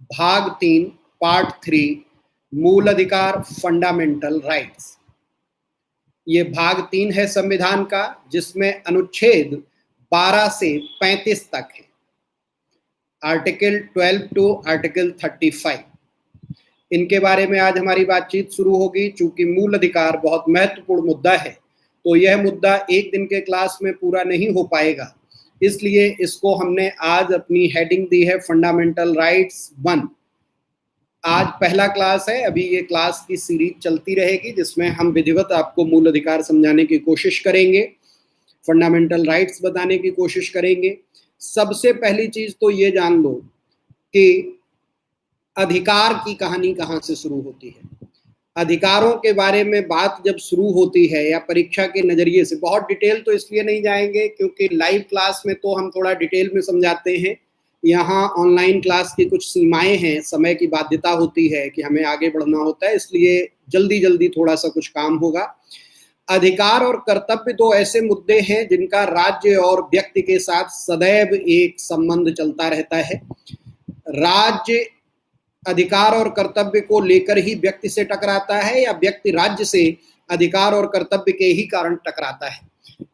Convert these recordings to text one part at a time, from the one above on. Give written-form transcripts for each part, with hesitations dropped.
भाग 3 पार्ट 3 मूल अधिकार फंडामेंटल राइट्स। ये भाग 3 है संविधान का, जिसमें अनुच्छेद 12 से 35 तक है, आर्टिकल 12 टू आर्टिकल 35। इनके बारे में आज हमारी बातचीत शुरू होगी। चूंकि मूल अधिकार बहुत महत्वपूर्ण मुद्दा है, तो यह मुद्दा एक दिन के क्लास में पूरा नहीं हो पाएगा, इसलिए इसको हमने आज अपनी हेडिंग दी है फंडामेंटल राइट्स 1। आज पहला क्लास है। अभी ये क्लास की सीरीज चलती रहेगी, जिसमें हम विधिवत आपको मूल अधिकार समझाने की कोशिश करेंगे, फंडामेंटल राइट्स बताने की कोशिश करेंगे। सबसे पहली चीज तो ये जान लो कि अधिकार की कहानी कहाँ से शुरू होती है। अधिकारों के बारे में बात जब शुरू होती है या परीक्षा के नजरिए से, बहुत डिटेल तो इसलिए नहीं जाएंगे क्योंकि लाइव क्लास में तो हम थोड़ा डिटेल में समझाते हैं। यहाँ ऑनलाइन क्लास की कुछ सीमाएं हैं, समय की बाध्यता होती है कि हमें आगे बढ़ना होता है, इसलिए जल्दी जल्दी थोड़ा सा कुछ काम होगा। अधिकार और कर्तव्य दो ऐसे मुद्दे हैं जिनका राज्य और व्यक्ति के साथ सदैव एक संबंध चलता रहता है। राज्य अधिकार और कर्तव्य को लेकर ही व्यक्ति से टकराता है, या व्यक्ति राज्य से अधिकार और कर्तव्य के ही कारण टकराता है।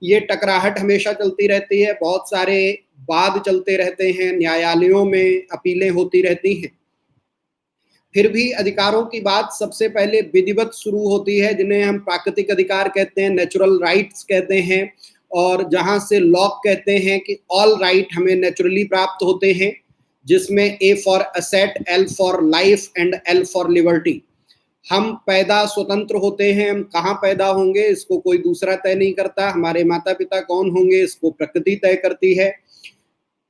ये टकराहट हमेशा चलती रहती है, बहुत सारे वाद चलते रहते हैं, न्यायालयों में अपीलें होती रहती हैं। फिर भी अधिकारों की बात सबसे पहले विधिवत शुरू होती है, जिन्हें हम प्राकृतिक अधिकार कहते हैं, नेचुरल राइट्स कहते हैं, और जहां से लॉक कहते हैं कि ऑल राइट हमें नेचुरली प्राप्त होते हैं, जिसमें A for asset, L for life and L for liberty. हम पैदा स्वतंत्र होते हैं, हम कहाँ पैदा होंगे इसको कोई दूसरा तय नहीं करता। हमारे माता पिता कौन होंगे इसको प्रकृति तय करती है।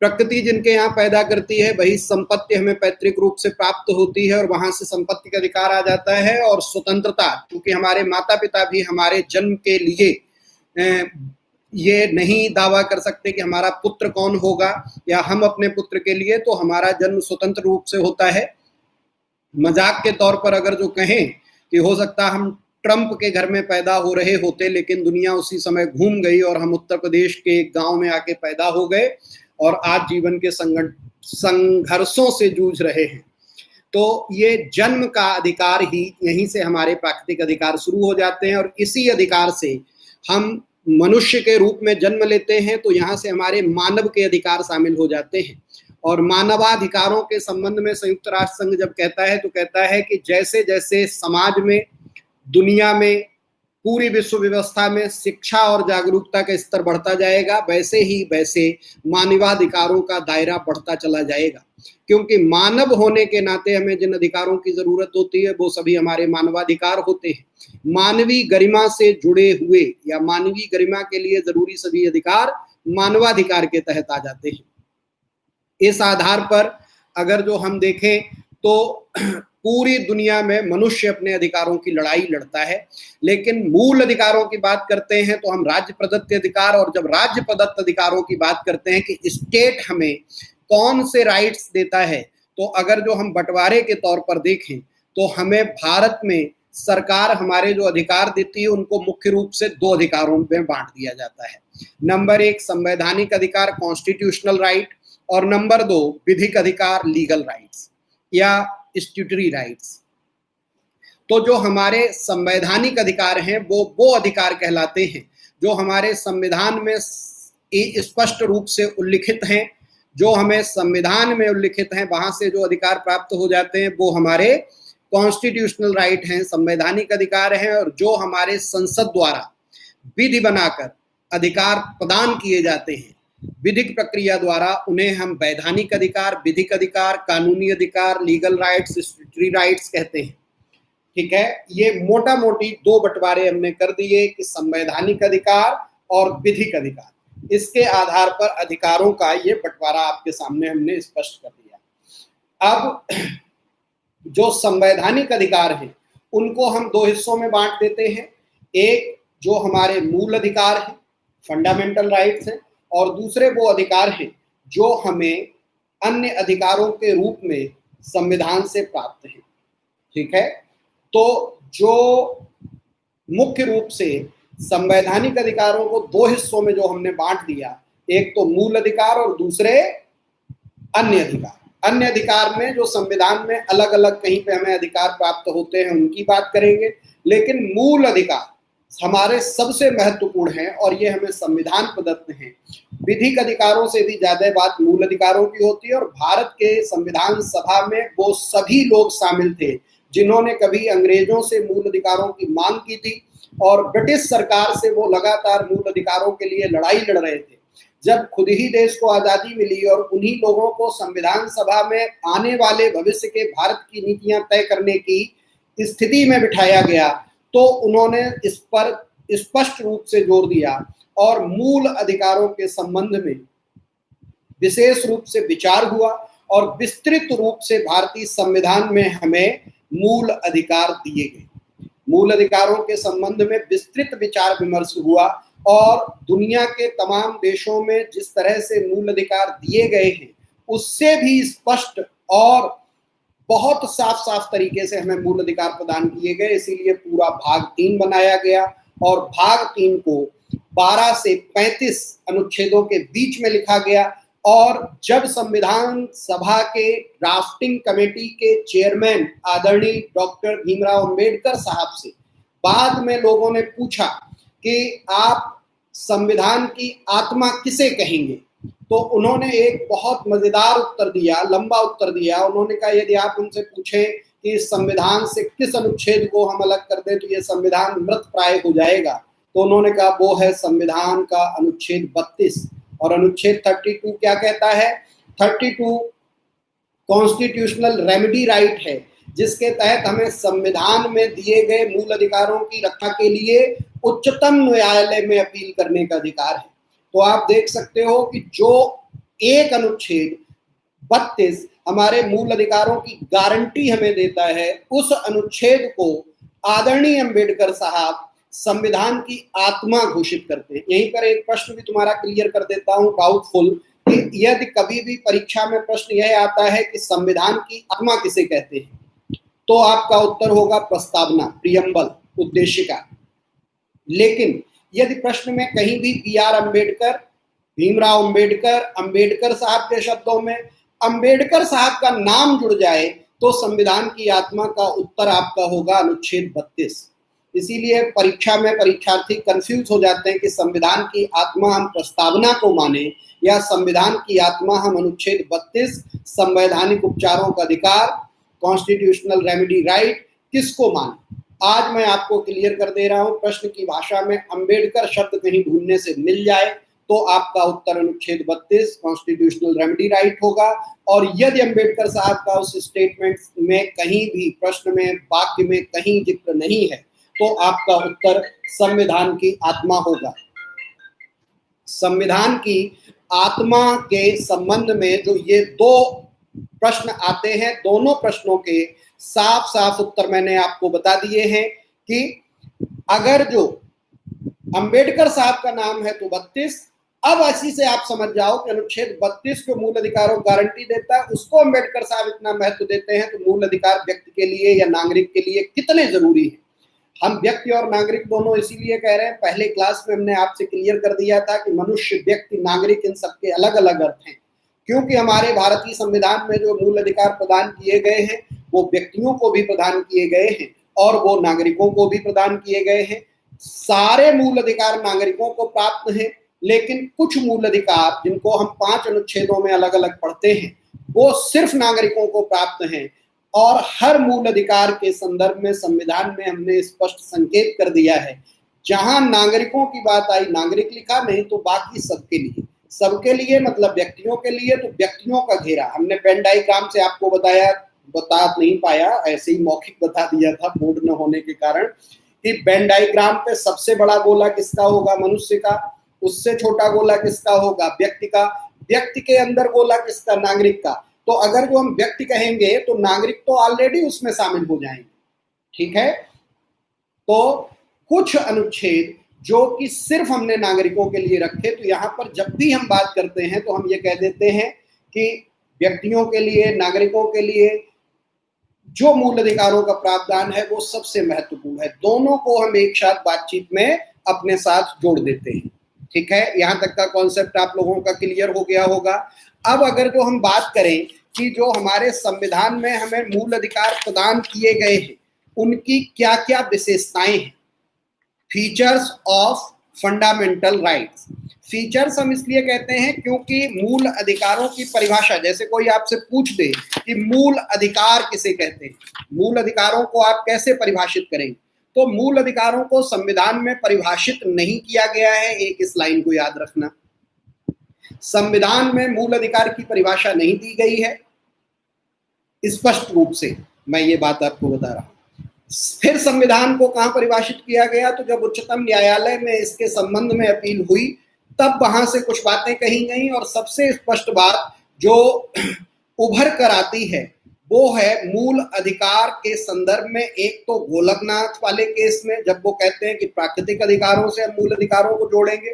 प्रकृति जिनके यहाँ पैदा करती है, वही संपत्ति हमें पैतृक रूप से प्राप्त होती है और वहां से संपत्ति का अधिकार आ जाता है। और स्वतंत्रता, क्योंकि हमारे माता पिता भी हमारे जन्म के लिए ये नहीं दावा कर सकते कि हमारा पुत्र कौन होगा, या हम अपने पुत्र के लिए तो हमारा जन्म स्वतंत्र रूप से होता है। मजाक के तौर पर अगर जो कहें कि हो सकता हम ट्रंप के घर में पैदा हो रहे होते, लेकिन दुनिया उसी समय घूम गई और हम उत्तर प्रदेश के एक गांव में आके पैदा हो गए और आज जीवन के संघर्षों से जूझ रहे हैं। तो ये जन्म का अधिकार ही, यहीं से हमारे प्राकृतिक अधिकार शुरू हो जाते हैं, और इसी अधिकार से हम मनुष्य के रूप में जन्म लेते हैं, तो यहाँ से हमारे मानव के अधिकार शामिल हो जाते हैं। और मानवाधिकारों के संबंध में संयुक्त राष्ट्र संघ जब कहता है, तो कहता है कि जैसे जैसे समाज में, दुनिया में, पूरी विश्व व्यवस्था में शिक्षा और जागरूकता का स्तर बढ़ता जाएगा, वैसे ही वैसे मानवाधिकारों का दायरा बढ़ता चला जाएगा। क्योंकि मानव होने के नाते हमें जिन अधिकारों की जरूरत होती है वो सभी हमारे मानवाधिकार होते हैं। मानवीय गरिमा से जुड़े हुए या मानवीय गरिमा के लिए जरूरी सभी अधिकार मानवाधिकार के तहत आ जाते हैं। इस आधार पर अगर जो हम देखें तो पूरी दुनिया में मनुष्य अपने अधिकारों की लड़ाई लड़ता है, लेकिन मूल अधिकारों की बात करते हैं तो हम राज्य प्रदत्त अधिकार, और जब राज्य प्रदत्त अधिकारों की बात करते हैं कि स्टेट हमें कौन से राइट्स देता है, तो अगर जो हम बंटवारे के तौर पर देखें तो हमें भारत में सरकार हमारे जो अधिकार देती है उनको मुख्य रूप से दो अधिकारों में बांट दिया जाता है। नंबर 1 संवैधानिक अधिकार, कॉन्स्टिट्यूशनल राइट, और नंबर 2 विधिक अधिकार, लीगल राइट्स या स्ट्यूटरी राइट्स। तो जो हमारे संवैधानिक अधिकार हैं वो अधिकार कहलाते हैं जो हमारे संविधान में स्पष्ट रूप से उल्लिखित हैं। जो हमें संविधान में उल्लिखित हैं, वहां से जो अधिकार प्राप्त हो जाते हैं वो हमारे कॉन्स्टिट्यूशनल राइट हैं, संवैधानिक अधिकार हैं। और जो हमारे संसद द्वारा विधि बनाकर अधिकार प्रदान किए जाते हैं विधिक प्रक्रिया द्वारा, उन्हें हम वैधानिक अधिकार, विधिक अधिकार, कानूनी अधिकार, लीगल राइट्स, स्टैट्यूटरी राइट्स कहते हैं। ठीक है, ये मोटा मोटी दो बंटवारे हमने कर दिए कि संवैधानिक अधिकार और विधिक अधिकार। इसके आधार पर अधिकारों का ये बंटवारा आपके सामने हमने स्पष्ट कर दिया। अब जो संवैधानिक अधिकार हैं उनको हम दो हिस्सों में बांट देते हैं। एक जो हमारे मूल अधिकार हैं, फंडामेंटल राइट्स हैं, और दूसरे वो अधिकार हैं जो हमें अन्य अधिकारों के रूप में संविधान से प्राप्त हैं। ठीक है, तो जो मुख्य रूप से संवैधानिक अधिकारों को दो हिस्सों में जो हमने बांट दिया, एक तो मूल अधिकार और दूसरे अन्य अधिकार। अन्य अधिकार में जो संविधान में अलग अलग कहीं पे हमें अधिकार प्राप्त होते हैं उनकी बात करेंगे, लेकिन मूल अधिकार हमारे सबसे महत्वपूर्ण हैं और ये हमें संविधान प्रदत्त हैं। विधिक अधिकारों से भी ज्यादा बात मूल अधिकारों की होती है और भारत के संविधान सभा में वो सभी लोग शामिल थे जिन्होंने कभी अंग्रेजों से मूल अधिकारों की मांग की थी और ब्रिटिश सरकार से वो लगातार मूल अधिकारों के लिए लड़ाई लड़ रहे थे। जब खुद ही देश को आजादी मिली और उन्हीं लोगों को संविधान सभा में आने वाले भविष्य के भारत की नीतियां तय करने की स्थिति में बिठाया गया तो उन्होंने इस पर स्पष्ट रूप से जोर दिया और मूल अधिकारों के संबंध में विशेष रूप से विचार हुआ और विस्तृत रूप से भारतीय संविधान में हमें मूल अधिकार दिए गए। मूल अधिकारों के संबंध में विस्तृत विचार विमर्श हुआ और दुनिया के तमाम देशों में जिस तरह से मूल अधिकार दिए गए हैं उससे भी स्पष्ट और बहुत साफ साफ तरीके से हमें मूल अधिकार प्रदान किए गए। इसीलिए पूरा भाग 3 बनाया गया और भाग 3 को 12 से 35 अनुच्छेदों के बीच में लिखा गया और जब संविधान सभा के ड्राफ्टिंग कमेटी के चेयरमैन आदरणीय डॉक्टर भीमराव अंबेडकर साहब से बाद में लोगों ने पूछा कि आप संविधान की आत्मा किसे कहेंगे, तो उन्होंने एक बहुत मजेदार उत्तर दिया, लंबा उत्तर दिया। उन्होंने कहा यदि आप उनसे पूछें कि इस संविधान से किस अनुच्छेद को हम अलग कर दें तो ये संविधान मृत प्राय हो जाएगा, तो उन्होंने कहा वो है संविधान का अनुच्छेद 32। और अनुच्छेद 32 क्या कहता है? 32 कॉन्स्टिट्यूशनल रेमेडी राइट है जिसके तहत हमें संविधान में दिए गए मूल अधिकारों की रक्षा के लिए उच्चतम न्यायालय में अपील करने का अधिकार है। तो आप देख सकते हो कि जो एक अनुच्छेद 32 हमारे मूल अधिकारों की गारंटी हमें देता है, उस अनुच्छेद को आदरणीय अंबेडकर साहब संविधान की आत्मा घोषित करते हैं। यहीं पर एक प्रश्न भी तुम्हारा क्लियर कर देता हूं, डाउटफुल, कि यदि कभी भी परीक्षा में प्रश्न यह आता है कि संविधान की आत्मा किसे कहते हैं, तो आपका उत्तर होगा प्रस्तावना, प्रियम्बल, उद्देशिका। लेकिन यदि प्रश्न में कहीं भी बी.आर. अम्बेडकर, भीमराव अम्बेडकर, अम्बेडकर साहब के शब्दों में अम्बेडकर साहब का नाम जुड़ जाए तो संविधान की आत्मा का उत्तर आपका होगा अनुच्छेद 32। इसीलिए परीक्षा में परीक्षार्थी कंफ्यूज हो जाते हैं कि संविधान की आत्मा हम प्रस्तावना को माने या संविधान की आत्मा हम अनुच्छेद 32 संवैधानिक उपचारों का अधिकार, कॉन्स्टिट्यूशनल रेमेडी राइट, किसको माने। आज मैं आपको क्लियर कर दे रहा हूं, प्रश्न की भाषा में अम्बेडकर शब्द कहीं ढूंढने से मिल जाए तो आपका उत्तर अनुच्छेद 32 कॉन्स्टिट्यूशनल रेमेडी राइट होगा। और यदि अम्बेडकर साहब का उस स्टेटमेंट में कहीं भी प्रश्न में वाक्य में कहीं जिक्र नहीं है तो आपका उत्तर संविधान की आत्मा होगा। संविधान की आत्मा के संबंध में जो ये 2 प्रश्न आते हैं, दोनों प्रश्नों के साफ साफ उत्तर मैंने आपको बता दिए हैं कि अगर जो अंबेडकर साहब का नाम है तो 32। अब ऐसी से आप समझ जाओ कि अनुच्छेद 32 जो मूल अधिकारों को गारंटी देता है उसको अंबेडकर साहब इतना महत्व देते हैं तो मूल अधिकार व्यक्ति के लिए या नागरिक के लिए कितने जरूरी है। हम व्यक्ति और नागरिक दोनों इसीलिए कह रहे हैं, पहले क्लास में हमने आपसे क्लियर कर दिया था कि मनुष्य, व्यक्ति, नागरिक, इन सबके अलग अलग अर्थ हैं, क्योंकि हमारे भारतीय संविधान में जो मूल अधिकार प्रदान किए गए हैं वो व्यक्तियों को भी प्रदान किए गए हैं और वो नागरिकों को भी प्रदान किए गए हैं। सारे मूल अधिकार नागरिकों को प्राप्त हैं, लेकिन कुछ मूल अधिकार जिनको हम 5 अनुच्छेदों में अलग अलग पढ़ते हैं वो सिर्फ नागरिकों को प्राप्त हैं। और हर मूल अधिकार के संदर्भ में संविधान में हमने स्पष्ट संकेत कर दिया है, जहां नागरिकों की बात आई नागरिक लिखा, नहीं तो बाकी सबके लिए। सबके लिए मतलब व्यक्तियों के लिए, तो व्यक्तियों का घेरा हमने वेन डायग्राम से आपको बता नहीं पाया, ऐसे ही मौखिक बता दिया था बोर्ड न होने के कारण, कि वेन डायग्राम पे सबसे बड़ा गोला किसका होगा? मनुष्य का। उससे छोटा गोला किसका होगा? व्यक्ति का। व्यक्ति के अंदर गोला किसका? नागरिक का। तो अगर जो हम व्यक्ति कहेंगे तो नागरिक तो ऑलरेडी उसमें शामिल हो जाएंगे, ठीक है। तो कुछ अनुच्छेद जो कि सिर्फ हमने नागरिकों के लिए रखे, तो यहाँ पर जब भी हम बात करते हैं तो हम ये कह देते हैं कि व्यक्तियों के लिए, नागरिकों के लिए जो मूल अधिकारों का प्रावधान है वो सबसे महत्वपूर्ण है। दोनों को हम एक साथ बातचीत में अपने साथ जोड़ देते हैं, ठीक है। यहाँ तक का कॉन्सेप्ट आप लोगों का क्लियर हो गया होगा। अब अगर जो हम बात करें कि जो हमारे संविधान में हमें मूल अधिकार प्रदान किए गए हैं उनकी क्या क्या विशेषताएं हैं। Features of fundamental rights. Features हम इसलिए कहते हैं क्योंकि मूल अधिकारों की परिभाषा, जैसे कोई आपसे पूछ दे कि मूल अधिकार किसे कहते हैं, मूल अधिकारों को आप कैसे परिभाषित करेंगे, तो मूल अधिकारों को संविधान में परिभाषित नहीं किया गया है। एक इस लाइन को याद रखना, संविधान में मूल अधिकार की परिभाषा नहीं दी गई है स्पष्ट रूप से, मैं ये बात आपको बता रहा हूं। फिर संविधान को कहां परिभाषित किया गया, तो जब उच्चतम न्यायालय में इसके संबंध में अपील हुई तब वहां से कुछ बातें कही गई, और सबसे स्पष्ट बात जो उभर कर आती है वो है मूल अधिकार के संदर्भ में। एक तो गोलकनाथ वाले केस में जब वो कहते हैं कि प्राकृतिक अधिकारों से हम मूल अधिकारों को जोड़ेंगे।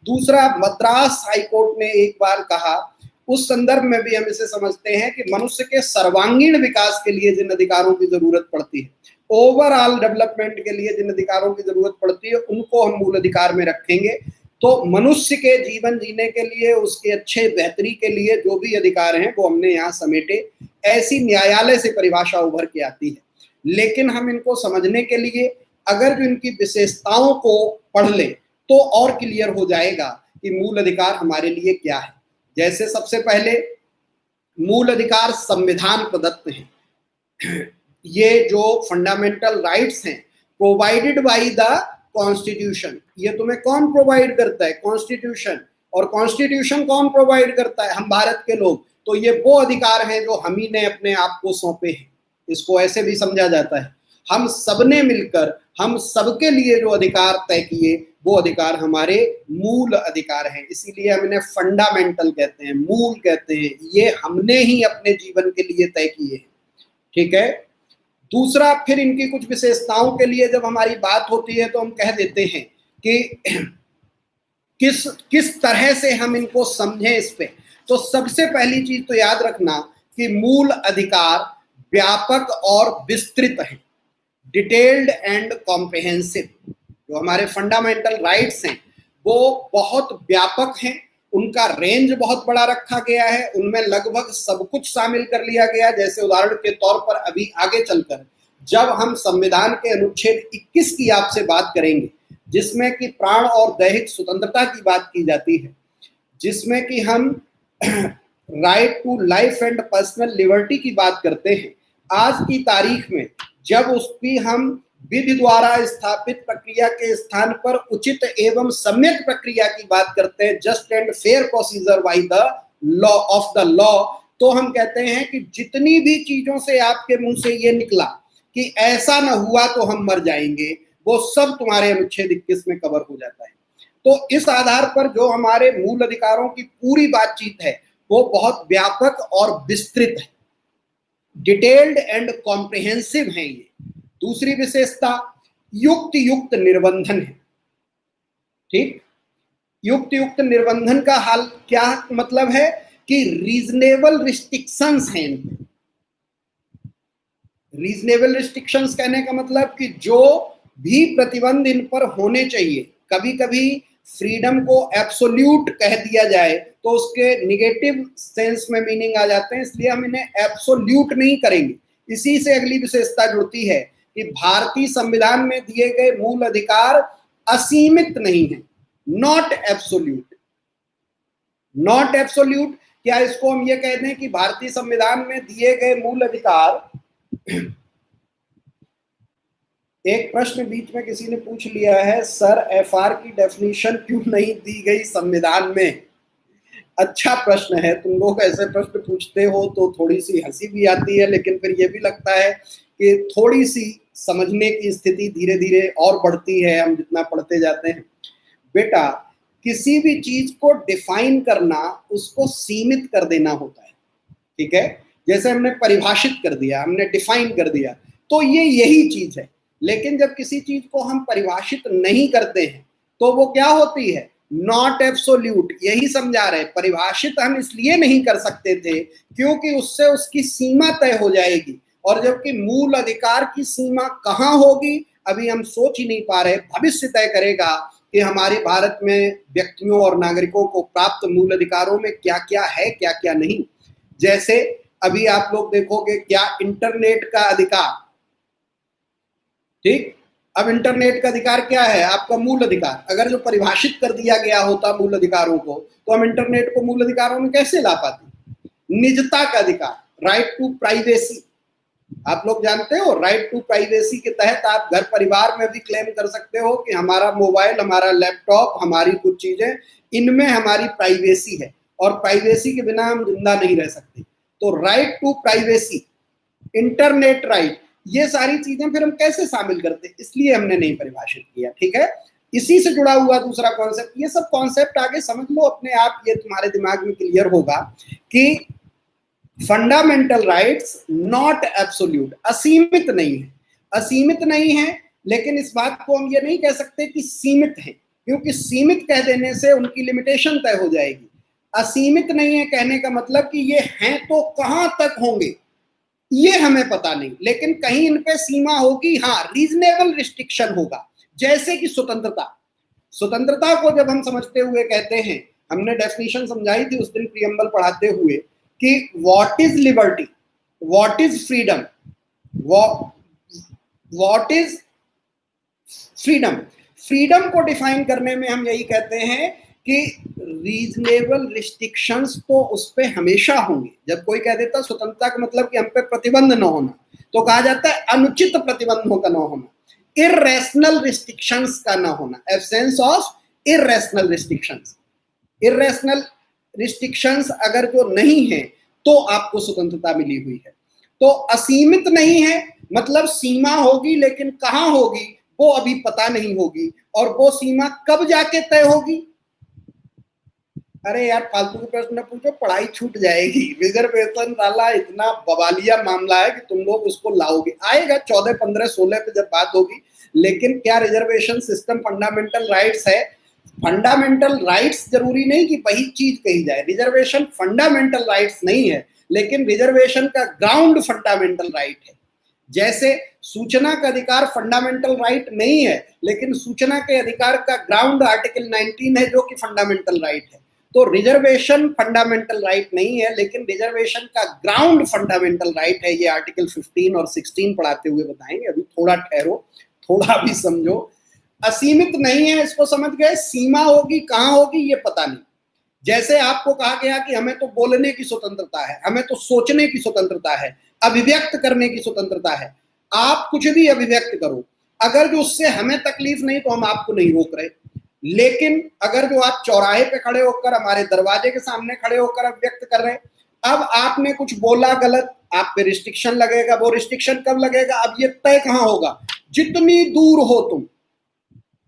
दूसरा, मद्रास हाईकोर्ट ने एक बार कहा, उस संदर्भ में भी हम इसे समझते हैं कि मनुष्य के सर्वांगीण विकास के लिए जिन अधिकारों की जरूरत पड़ती है, ओवरऑल डेवलपमेंट के लिए जिन अधिकारों की जरूरत पड़ती है, उनको हम मूल अधिकार में रखेंगे। तो मनुष्य के जीवन जीने के लिए, उसके अच्छे बेहतरी के लिए जो भी अधिकार हैं वो हमने यहाँ समेटे। ऐसी न्यायालय से परिभाषा उभर के आती है। लेकिन हम इनको समझने के लिए अगर जो इनकी विशेषताओं को पढ़ ले तो और क्लियर हो जाएगा कि मूल अधिकार हमारे लिए क्या है। जैसे सबसे पहले, मूल अधिकार संविधान प्रदत्त हैं। ये जो फंडामेंटल राइट्स हैं प्रोवाइडेड बाय द कॉन्स्टिट्यूशन, ये तुम्हें कौन प्रोवाइड करता है? कॉन्स्टिट्यूशन। और कॉन्स्टिट्यूशन कौन प्रोवाइड करता है? हम भारत के लोग। तो ये वो अधिकार हैं जो हम ही ने अपने आप को सौंपे हैं। इसको ऐसे भी समझा जाता है, हम सबने मिलकर हम सबके लिए जो अधिकार तय किए वो अधिकार हमारे मूल अधिकार हैं। इसीलिए हम इन्हें फंडामेंटल कहते हैं, मूल कहते हैं। ये हमने ही अपने जीवन के लिए तय किए हैं। ठीक है। दूसरा, फिर इनकी कुछ विशेषताओं के लिए जब हमारी बात होती है तो हम कह देते हैं कि किस तरह से हम इनको समझें इस पे। तो सबसे पहली चीज तो याद रखना कि मूल अधिकार व्यापक और विस्तृत है, डिटेल्ड एंड कॉम्प्रिहेंसिव। जो हमारे फंडामेंटल राइट्स हैं वो बहुत व्यापक हैं, उनका रेंज बहुत बड़ा रखा गया है, उनमें लगभग सब कुछ शामिल कर लिया गया। जैसे उदाहरण के तौर पर अभी आगे चलकर जब हम संविधान के अनुच्छेद 21 की आपसे बात करेंगे, जिसमें कि प्राण और दैहिक स्वतंत्रता की बात की जाती है, जिसमें कि हम right to life and personal liberty की बात करते हैं, आज की तारीख में जब उसकी हम विधि द्वारा स्थापित प्रक्रिया के स्थान पर उचित एवं सम्यक प्रक्रिया की बात करते हैं, just and fair procedure by the law of the law, तो हम कहते हैं कि जितनी भी चीजों से आपके मुंह से ये निकला कि ऐसा ना हुआ तो हम मर जाएंगे, वो सब तुम्हारे अनुच्छेद 21 में कवर हो जाता है। तो इस आधार पर जो हमारे मूल अधिकारों की पूरी बातचीत है वो बहुत व्यापक और विस्तृत है, डिटेल्ड एंड कॉम्प्रिहेंसिव है ये। दूसरी विशेषता, युक्त युक्त निर्बंधन है। ठीक, युक्त युक्त निर्बंधन का हाल क्या मतलब है कि रीजनेबल रिस्ट्रिक्शंस हैं इनमें। रीजनेबल रिस्ट्रिक्शंस कहने का मतलब कि जो भी प्रतिबंध इन पर होने चाहिए, कभी कभी फ्रीडम को एब्सोल्यूट कह दिया जाए तो उसके निगेटिव सेंस में मीनिंग आ जाते हैं, इसलिए हम इन्हें एब्सोल्यूट नहीं करेंगे। इसी से अगली विशेषता जुड़ती है कि भारतीय संविधान में दिए गए मूल अधिकार असीमित नहीं है, नॉट एब्सोल्यूट। नॉट एब्सोल्यूट क्या इसको हम ये कहते हैं कि भारतीय संविधान में दिए गए मूल अधिकार, एक प्रश्न बीच में किसी ने पूछ लिया है, सर एफआर की डेफिनेशन क्यों नहीं दी गई संविधान में? अच्छा प्रश्न है, तुम लोग ऐसे प्रश्न पूछते हो तो थोड़ी सी हंसी भी आती है, लेकिन फिर ये भी लगता है कि थोड़ी सी समझने की स्थिति धीरे धीरे और बढ़ती है हम जितना पढ़ते जाते हैं। बेटा, किसी भी चीज को डिफाइन करना, उसको सीमित कर देना होता है। ठीक है, जैसे हमने परिभाषित कर दिया, हमने डिफाइन कर दिया, तो ये यही चीज है। लेकिन जब किसी चीज को हम परिभाषित नहीं करते हैं तो वो क्या होती है? Not absolute. यही समझा रहे, परिभाषित हम इसलिए नहीं कर सकते थे क्योंकि उससे उसकी सीमा तय हो जाएगी, और जबकि मूल अधिकार की सीमा कहाँ होगी अभी हम सोच ही नहीं पा रहे। भविष्य तय करेगा कि हमारे भारत में व्यक्तियों और नागरिकों को प्राप्त मूल अधिकारों में क्या क्या है, क्या क्या नहीं। जैसे अभी आप लोग देखोगे क्या इंटरनेट का अधिकार, ठीक। अब इंटरनेट का अधिकार क्या है, आपका मूल अधिकार। अगर जो परिभाषित कर दिया गया होता मूल अधिकारों को, तो हम इंटरनेट को मूल अधिकारों में कैसे ला पाते। निजता का अधिकार, राइट टू प्राइवेसी, आप लोग जानते हो राइट टू प्राइवेसी के तहत आप घर परिवार में भी क्लेम कर सकते हो कि हमारा मोबाइल, हमारा लैपटॉप, हमारी कुछ चीजें, इनमें हमारी प्राइवेसी है और प्राइवेसी के बिना हम जिंदा नहीं रह सकते। तो right to privacy, internet right, ये सारी चीजें फिर हम कैसे शामिल करते, इसलिए हमने नहीं परिभाषित किया, ठीक है। इसी से जुड़ा हुआ दूसरा कॉन्सेप्ट, ये सब कॉन्सेप्ट आगे समझ लो अपने आप, ये तुम्हारे दिमाग में क्लियर होगा कि फंडामेंटल राइट्स नॉट एब्सोल्यूट, असीमित नहीं है, असीमित नहीं है। लेकिन इस बात को हम ये नहीं कह सकते कि सीमित है, क्योंकि सीमित कह देने से उनकी लिमिटेशन तय हो जाएगी। असीमित नहीं है कहने का मतलब कि ये हैं तो कहां तक होंगे ये हमें पता नहीं, लेकिन कहीं इन पे सीमा होगी, हाँ, रीजनेबल रिस्ट्रिक्शन होगा। जैसे कि स्वतंत्रता, स्वतंत्रता को जब हम समझते हुए कहते हैं, हमने डेफिनेशन समझाई थी उस दिन प्रीएम्बल पढ़ाते हुए कि what is liberty, what is freedom, what is freedom. Freedom को डिफाइन करने में हम यही कहते हैं कि रीजनेबल रिस्ट्रिक्शंस तो उस पे हमेशा होंगे। जब कोई कह देता स्वतंत्रता का मतलब कि हम पे प्रतिबंध न होना, तो कहा जाता है अनुचित प्रतिबंधों का न होना, इररेशनल रिस्ट्रिक्शंस का न होना, absence of irrational restrictions. Irrational restrictions अगर जो नहीं है तो आपको स्वतंत्रता मिली हुई है। तो असीमित नहीं है मतलब सीमा होगी, लेकिन कहां होगी वो अभी पता नहीं होगी, और वो सीमा कब जाके तय होगी। अरे यार फालतू के प्रश्न पूछो, पढ़ाई छूट जाएगी। रिजर्वेशन वाला इतना बवालिया मामला है कि तुम लोग उसको लाओगे, आएगा 14, 15, 16 पे जब बात होगी। लेकिन क्या रिजर्वेशन सिस्टम फंडामेंटल राइट्स है? फंडामेंटल राइट्स जरूरी नहीं कि वही चीज कही जाए। रिजर्वेशन फंडामेंटल राइट्स नहीं है, लेकिन रिजर्वेशन का ग्राउंड फंडामेंटल राइट है। जैसे सूचना का अधिकार फंडामेंटल राइट नहीं है, लेकिन सूचना के अधिकार का ग्राउंड आर्टिकल 19 है, जो कि फंडामेंटल राइट है। तो रिजर्वेशन फंडामेंटल राइट नहीं है, लेकिन रिजर्वेशन का ग्राउंड फंडामेंटल राइट है। ये आर्टिकल 15 और 16 पढ़ाते हुए बताएंगे, अभी थोड़ा ठहरो, थोड़ा भी समझो। असीमित नहीं है, इसको समझ गए। सीमा होगी, कहां होगी ये पता नहीं। जैसे आपको कहा गया कि हमें तो बोलने की स्वतंत्रता है, हमें तो सोचने की स्वतंत्रता है, अभिव्यक्त करने की स्वतंत्रता है। आप कुछ भी अभिव्यक्त करो, अगर जो उससे हमें तकलीफ नहीं तो हम आपको नहीं रोक रहे। लेकिन अगर जो आप चौराहे पे खड़े होकर, हमारे दरवाजे के सामने खड़े होकर अभिव्यक्त कर रहे हैं, अब आपने कुछ बोला गलत, आप पे रिस्ट्रिक्शन लगेगा। वो रिस्ट्रिक्शन कब लगेगा? अब ये तय कहां होगा? जितनी दूर हो तुम।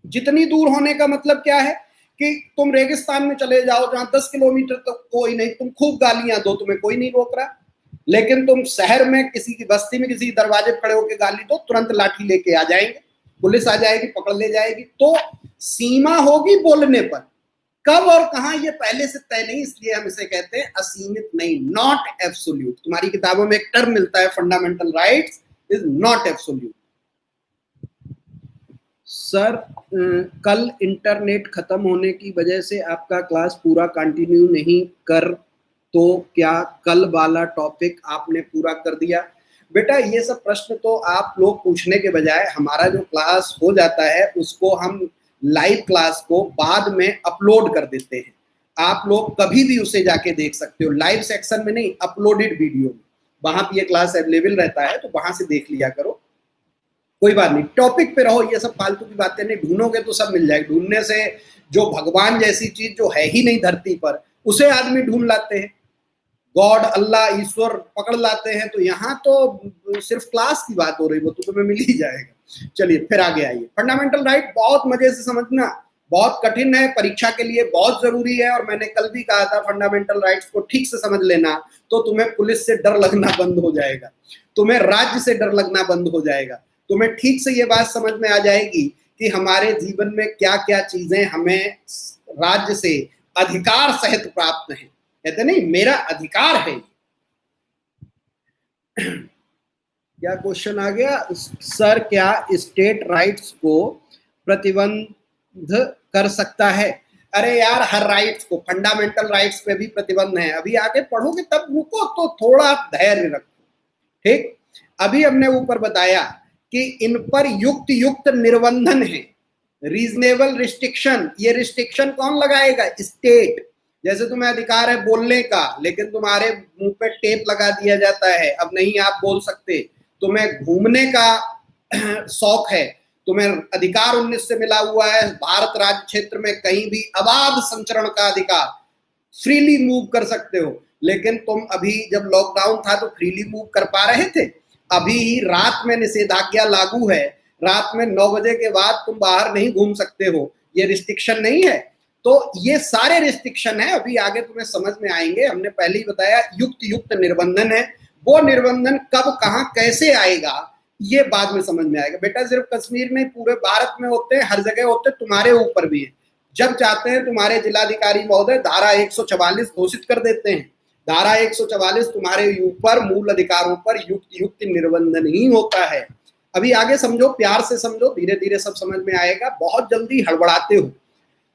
जितनी दूर होने का मतलब क्या है कि तुम रेगिस्तान में चले जाओ जहां 10 किलोमीटर तक कोई नहीं, तुम खूब गालियां दो, तुम्हें कोई नहीं रोक रहा। लेकिन तुम शहर में किसी की बस्ती में किसी दरवाजे पर खड़े होकर गाली दो, तुरंत लाठी लेके आ जाएंगे, पुलिस आ जाएगी, पकड़ ले जाएगी। तो सीमा होगी बोलने पर, कब और कहां ये पहले से तय नहीं, इसलिए हम इसे कहते हैं असीमित नहीं, नॉट एब्सोल्यूट। तुम्हारी किताबों में एक टर्म मिलता है, fundamental rights is not absolute. Sir कल इंटरनेट खत्म होने की वजह से आपका क्लास पूरा कंटिन्यू नहीं कर, तो क्या कल वाला टॉपिक आपने पूरा कर दिया? बेटा ये सब प्रश्न तो आप लोग पूछने के बजाय, हमारा जो क्लास हो जाता है उसको हम लाइव क्लास को बाद में अपलोड कर देते हैं। आप लोग कभी भी उसे जाके देख सकते हो, लाइव सेक्शन में नहीं, अपलोडेड वीडियो में, वहां पे ये क्लास अवेलेबल रहता है, तो वहां से देख लिया करो। कोई बात नहीं, टॉपिक पे रहो, ये सब फालतू की बातें नहीं, ढूंढोगे तो सब मिल जाएगी। ढूंढने से जो भगवान जैसी चीज जो है ही नहीं धरती पर, उसे आदमी ढूंढ लाते हैं, गॉड, अल्लाह, ईश्वर पकड़ लाते हैं। तो यहाँ तो सिर्फ क्लास की बात हो रही, वो तो तुम्हें मिल ही जाएगा। चलिए फिर आगे आइए। फंडामेंटल राइट बहुत मजे से समझना, बहुत कठिन है, परीक्षा के लिए बहुत जरूरी है। और मैंने कल भी कहा था फंडामेंटल राइट्स को ठीक से समझ लेना, तो तुम्हें पुलिस से डर लगना बंद हो जाएगा, तुम्हें राज्य से डर लगना बंद हो जाएगा, तुम्हें ठीक से ये बात समझ में आ जाएगी कि हमारे जीवन में क्या क्या चीजें हमें राज्य से अधिकार सहित प्राप्त हैं। कहते नहीं मेरा अधिकार है। क्या क्वेश्चन आ गया? सर क्या स्टेट राइट्स को प्रतिबंध कर सकता है? अरे यार, हर राइट्स को, फंडामेंटल राइट्स पे भी प्रतिबंध है। अभी आगे पढ़ोगे तब रुको, तो थोड़ा धैर्य रखो, ठीक। अभी हमने ऊपर बताया कि इन पर युक्त युक्त निर्बंधन है, रीजनेबल रिस्ट्रिक्शन। ये रिस्ट्रिक्शन कौन लगाएगा? स्टेट। जैसे तुम्हें अधिकार है बोलने का, लेकिन तुम्हारे मुंह पे टेप लगा दिया जाता है, अब नहीं आप बोल सकते। तुम्हें घूमने का शौक है, तुम्हें अधिकार 19 से मिला हुआ है, भारत राज्य क्षेत्र में कहीं भी अबाध संचरण का अधिकार, फ्रीली मूव कर सकते हो। लेकिन तुम अभी जब लॉकडाउन था तो फ्रीली मूव कर पा रहे थे? अभी रात में निषेधाज्ञा लागू है, रात में 9 बजे के बाद तुम बाहर नहीं घूम सकते हो, ये रिस्ट्रिक्शन नहीं है। तो ये सारे रिस्ट्रिक्शन है, अभी आगे तुम्हें समझ में आएंगे। हमने पहले ही बताया युक्त युक्त निर्बंधन है, वो निर्बंधन कब कहां कैसे आएगा ये बाद में समझ में आएगा। बेटा सिर्फ कश्मीर में, पूरे भारत में होते हैं, हर जगह होते हैं, तुम्हारे ऊपर भी है। जब चाहते हैं तुम्हारे जिलाधिकारी महोदय धारा 144 घोषित कर देते हैं। धारा 144 तुम्हारे ऊपर मूल अधिकारों पर युक्त युक्त निर्बंधन ही होता है। अभी आगे समझो, प्यार से समझो, धीरे धीरे सब समझ में आएगा। बहुत जल्दी हड़बड़ाते हो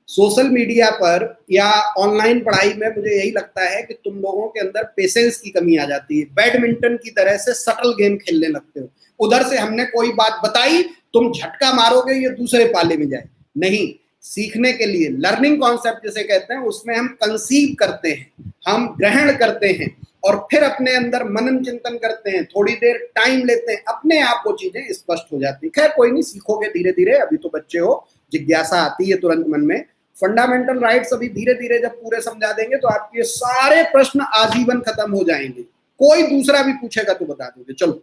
सोशल मीडिया पर या ऑनलाइन पढ़ाई में। मुझे यही लगता है कि तुम लोगों के अंदर पेशेंस की कमी आ जाती है, बैडमिंटन की तरह से सटल गेम खेलने लगते हो। उधर से हमने कोई बात बताई, तुम झटका मारोगे ये दूसरे पाले में जाए। नहीं, सीखने के लिए लर्निंग कॉन्सेप्ट जिसे कहते हैं, उसमें हम कंसीव करते हैं, हम ग्रहण करते हैं और फिर अपने अंदर मनन चिंतन करते हैं, थोड़ी देर टाइम लेते हैं, अपने आप वो चीजें स्पष्ट हो जाती है। खैर कोई नहीं, सीखोगे धीरे धीरे, अभी तो बच्चे हो, जिज्ञासा आती है तुरंत मन में। फंडामेंटल राइट्स अभी धीरे धीरे जब पूरे समझा देंगे तो आपके सारे प्रश्न आजीवन खत्म हो जाएंगे। कोई दूसरा भी पूछेगा तो बता दोगे। चलो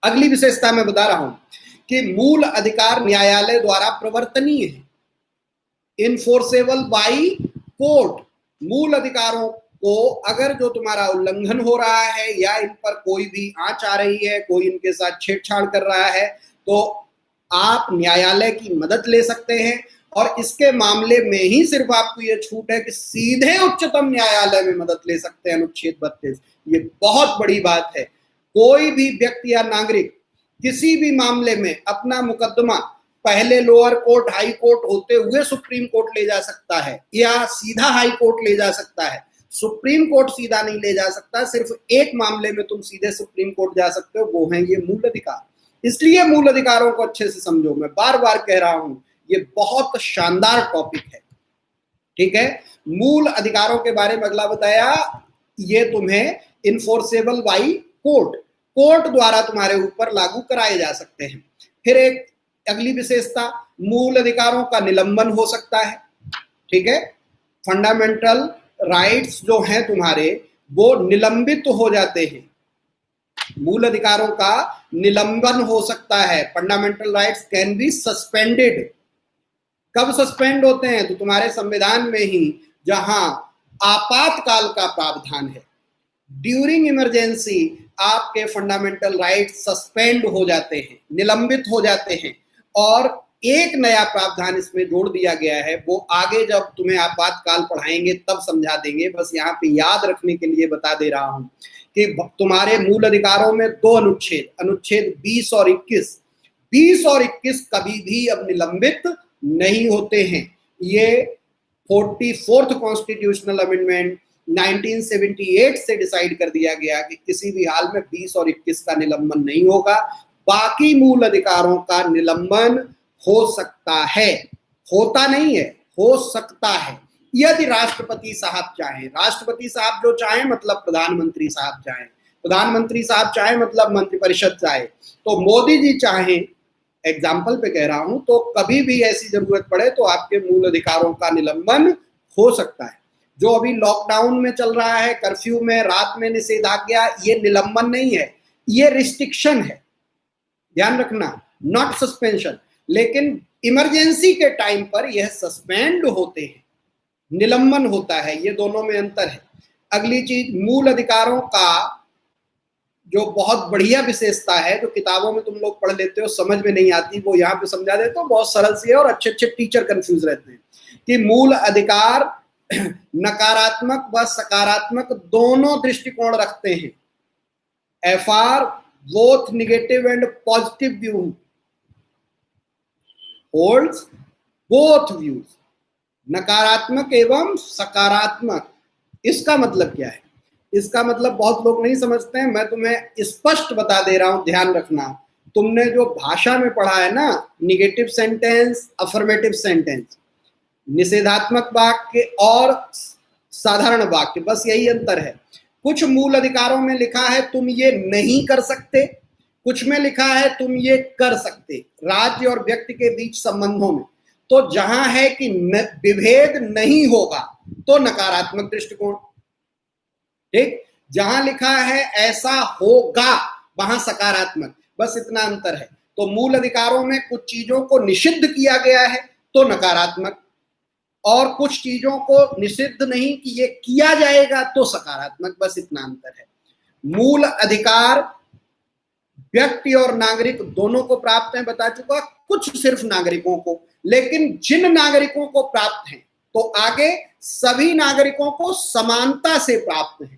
अगली विशेषता मैं बता रहा हूं कि मूल अधिकार न्यायालय द्वारा प्रवर्तनीय है, इन्फोर्सेबल बाई कोर्ट। मूल अधिकारों को अगर जो तुम्हारा उल्लंघन हो रहा है या इन पर कोई भी आंच आ रही है, कोई इनके साथ छेड़छाड़ कर रहा है, तो आप न्यायालय की मदद ले सकते हैं। और इसके मामले में ही सिर्फ आपको यह छूट है कि सीधे उच्चतम न्यायालय में मदद ले सकते हैं, अनुच्छेद 32। ये बहुत बड़ी बात है। कोई भी व्यक्ति या नागरिक किसी भी मामले में अपना मुकदमा पहले लोअर कोर्ट, हाई कोर्ट होते हुए सुप्रीम कोर्ट ले जा सकता है, या सीधा हाई कोर्ट ले जा सकता है। सुप्रीम कोर्ट सीधा नहीं ले जा सकता, सिर्फ एक मामले में तुम सीधे सुप्रीम कोर्ट जा सकते हो, वो है ये मूल अधिकार। इसलिए मूल अधिकारों को अच्छे से समझो, मैं बार बार कह रहा हूं, ये बहुत शानदार टॉपिक है, ठीक है। मूल अधिकारों के बारे में अगला बताया, ये तुम्हें इन्फोर्सेबल बाई कोर्ट, कोर्ट द्वारा तुम्हारे ऊपर लागू कराए जा सकते हैं। फिर एक अगली विशेषता, मूल अधिकारों का निलंबन हो सकता है, ठीक है। फंडामेंटल राइट्स जो हैं तुम्हारे, वो निलंबित हो जाते हैं। मूल अधिकारों का निलंबन हो सकता है। Fundamental rights can be suspended. कब सस्पेंड होते हैं? तो तुम्हारे संविधान में ही जहां आपातकाल का प्रावधान है, ड्यूरिंग इमरजेंसी आपके फंडामेंटल राइट सस्पेंड हो जाते हैं, निलंबित हो जाते हैं। और एक नया प्रावधान इसमें जोड़ दिया गया है, वो आगे जब तुम्हें आपातकाल पढ़ाएंगे तब समझा देंगे, बस यहाँ पे याद रखने के लिए बता दे रहा हूं कि तुम्हारे मूल अधिकारों में 2 अनुच्छेद, अनुच्छेद 20 और 21, 20 और 21 कभी भी अब निलंबित नहीं होते हैं। ये 44th कॉन्स्टिट्यूशनल अमेंडमेंट 1978 से डिसाइड कर दिया गया कि किसी भी हाल में 20 और 21 का निलंबन नहीं होगा। बाकी मूल अधिकारों का निलंबन हो सकता है, होता नहीं है, हो सकता है, यदि राष्ट्रपति साहब चाहें। राष्ट्रपति साहब जो चाहें मतलब प्रधानमंत्री साहब चाहें, प्रधानमंत्री साहब चाहें मतलब मंत्रिपरिषद चाहे, तो मोदी जी चाहें, एग्जाम्पल पे कह रहा हूं, तो कभी भी ऐसी जरूरत पड़े तो आपके मूल अधिकारों का निलंबन हो सकता है। जो अभी लॉकडाउन में चल रहा है, कर्फ्यू में, रात में निषेधाज्ञा, ये निलंबन नहीं है, ये रिस्ट्रिक्शन है, ध्यान रखना, नॉट सस्पेंशन। लेकिन इमरजेंसी के टाइम पर यह सस्पेंड होते हैं, निलंबन होता है, ये दोनों में अंतर है। अगली चीज, मूल अधिकारों का जो बहुत बढ़िया विशेषता है, जो किताबों में तुम लोग पढ़ लेते हो, समझ में नहीं आती, वो यहाँ पे समझा देता हूँ, बहुत सरल सी है और अच्छे अच्छे टीचर कंफ्यूज रहते हैं कि मूल अधिकार नकारात्मक व सकारात्मक दोनों दृष्टिकोण रखते हैं। FR both negative and positive view holds both views, नकारात्मक एवं सकारात्मक, इसका मतलब क्या है? इसका मतलब बहुत लोग नहीं समझते हैं, मैं तुम्हें स्पष्ट बता दे रहा हूं, ध्यान रखना। तुमने जो भाषा में पढ़ा है ना, निगेटिव सेंटेंस, अफर्मेटिव सेंटेंस, निषेधात्मक वाक्य और साधारण वाक्य, बस यही अंतर है। कुछ मूल अधिकारों में लिखा है तुम ये नहीं कर सकते, कुछ में लिखा है तुम ये कर सकते, राज्य और व्यक्ति के बीच संबंधों में। तो जहां है कि विभेद नहीं होगा तो नकारात्मक दृष्टिकोण, ठीक। जहां लिखा है ऐसा होगा वहां सकारात्मक, बस इतना अंतर है। तो मूल अधिकारों में कुछ चीजों को निषिद्ध किया गया है तो नकारात्मक, और कुछ चीजों को निषिद्ध नहीं कि ये किया जाएगा तो सकारात्मक, बस इतना अंतर है। मूल अधिकार व्यक्ति और नागरिक दोनों को प्राप्त है, बता चुका, कुछ सिर्फ नागरिकों को, लेकिन जिन नागरिकों को प्राप्त है तो आगे सभी नागरिकों को समानता से प्राप्त है।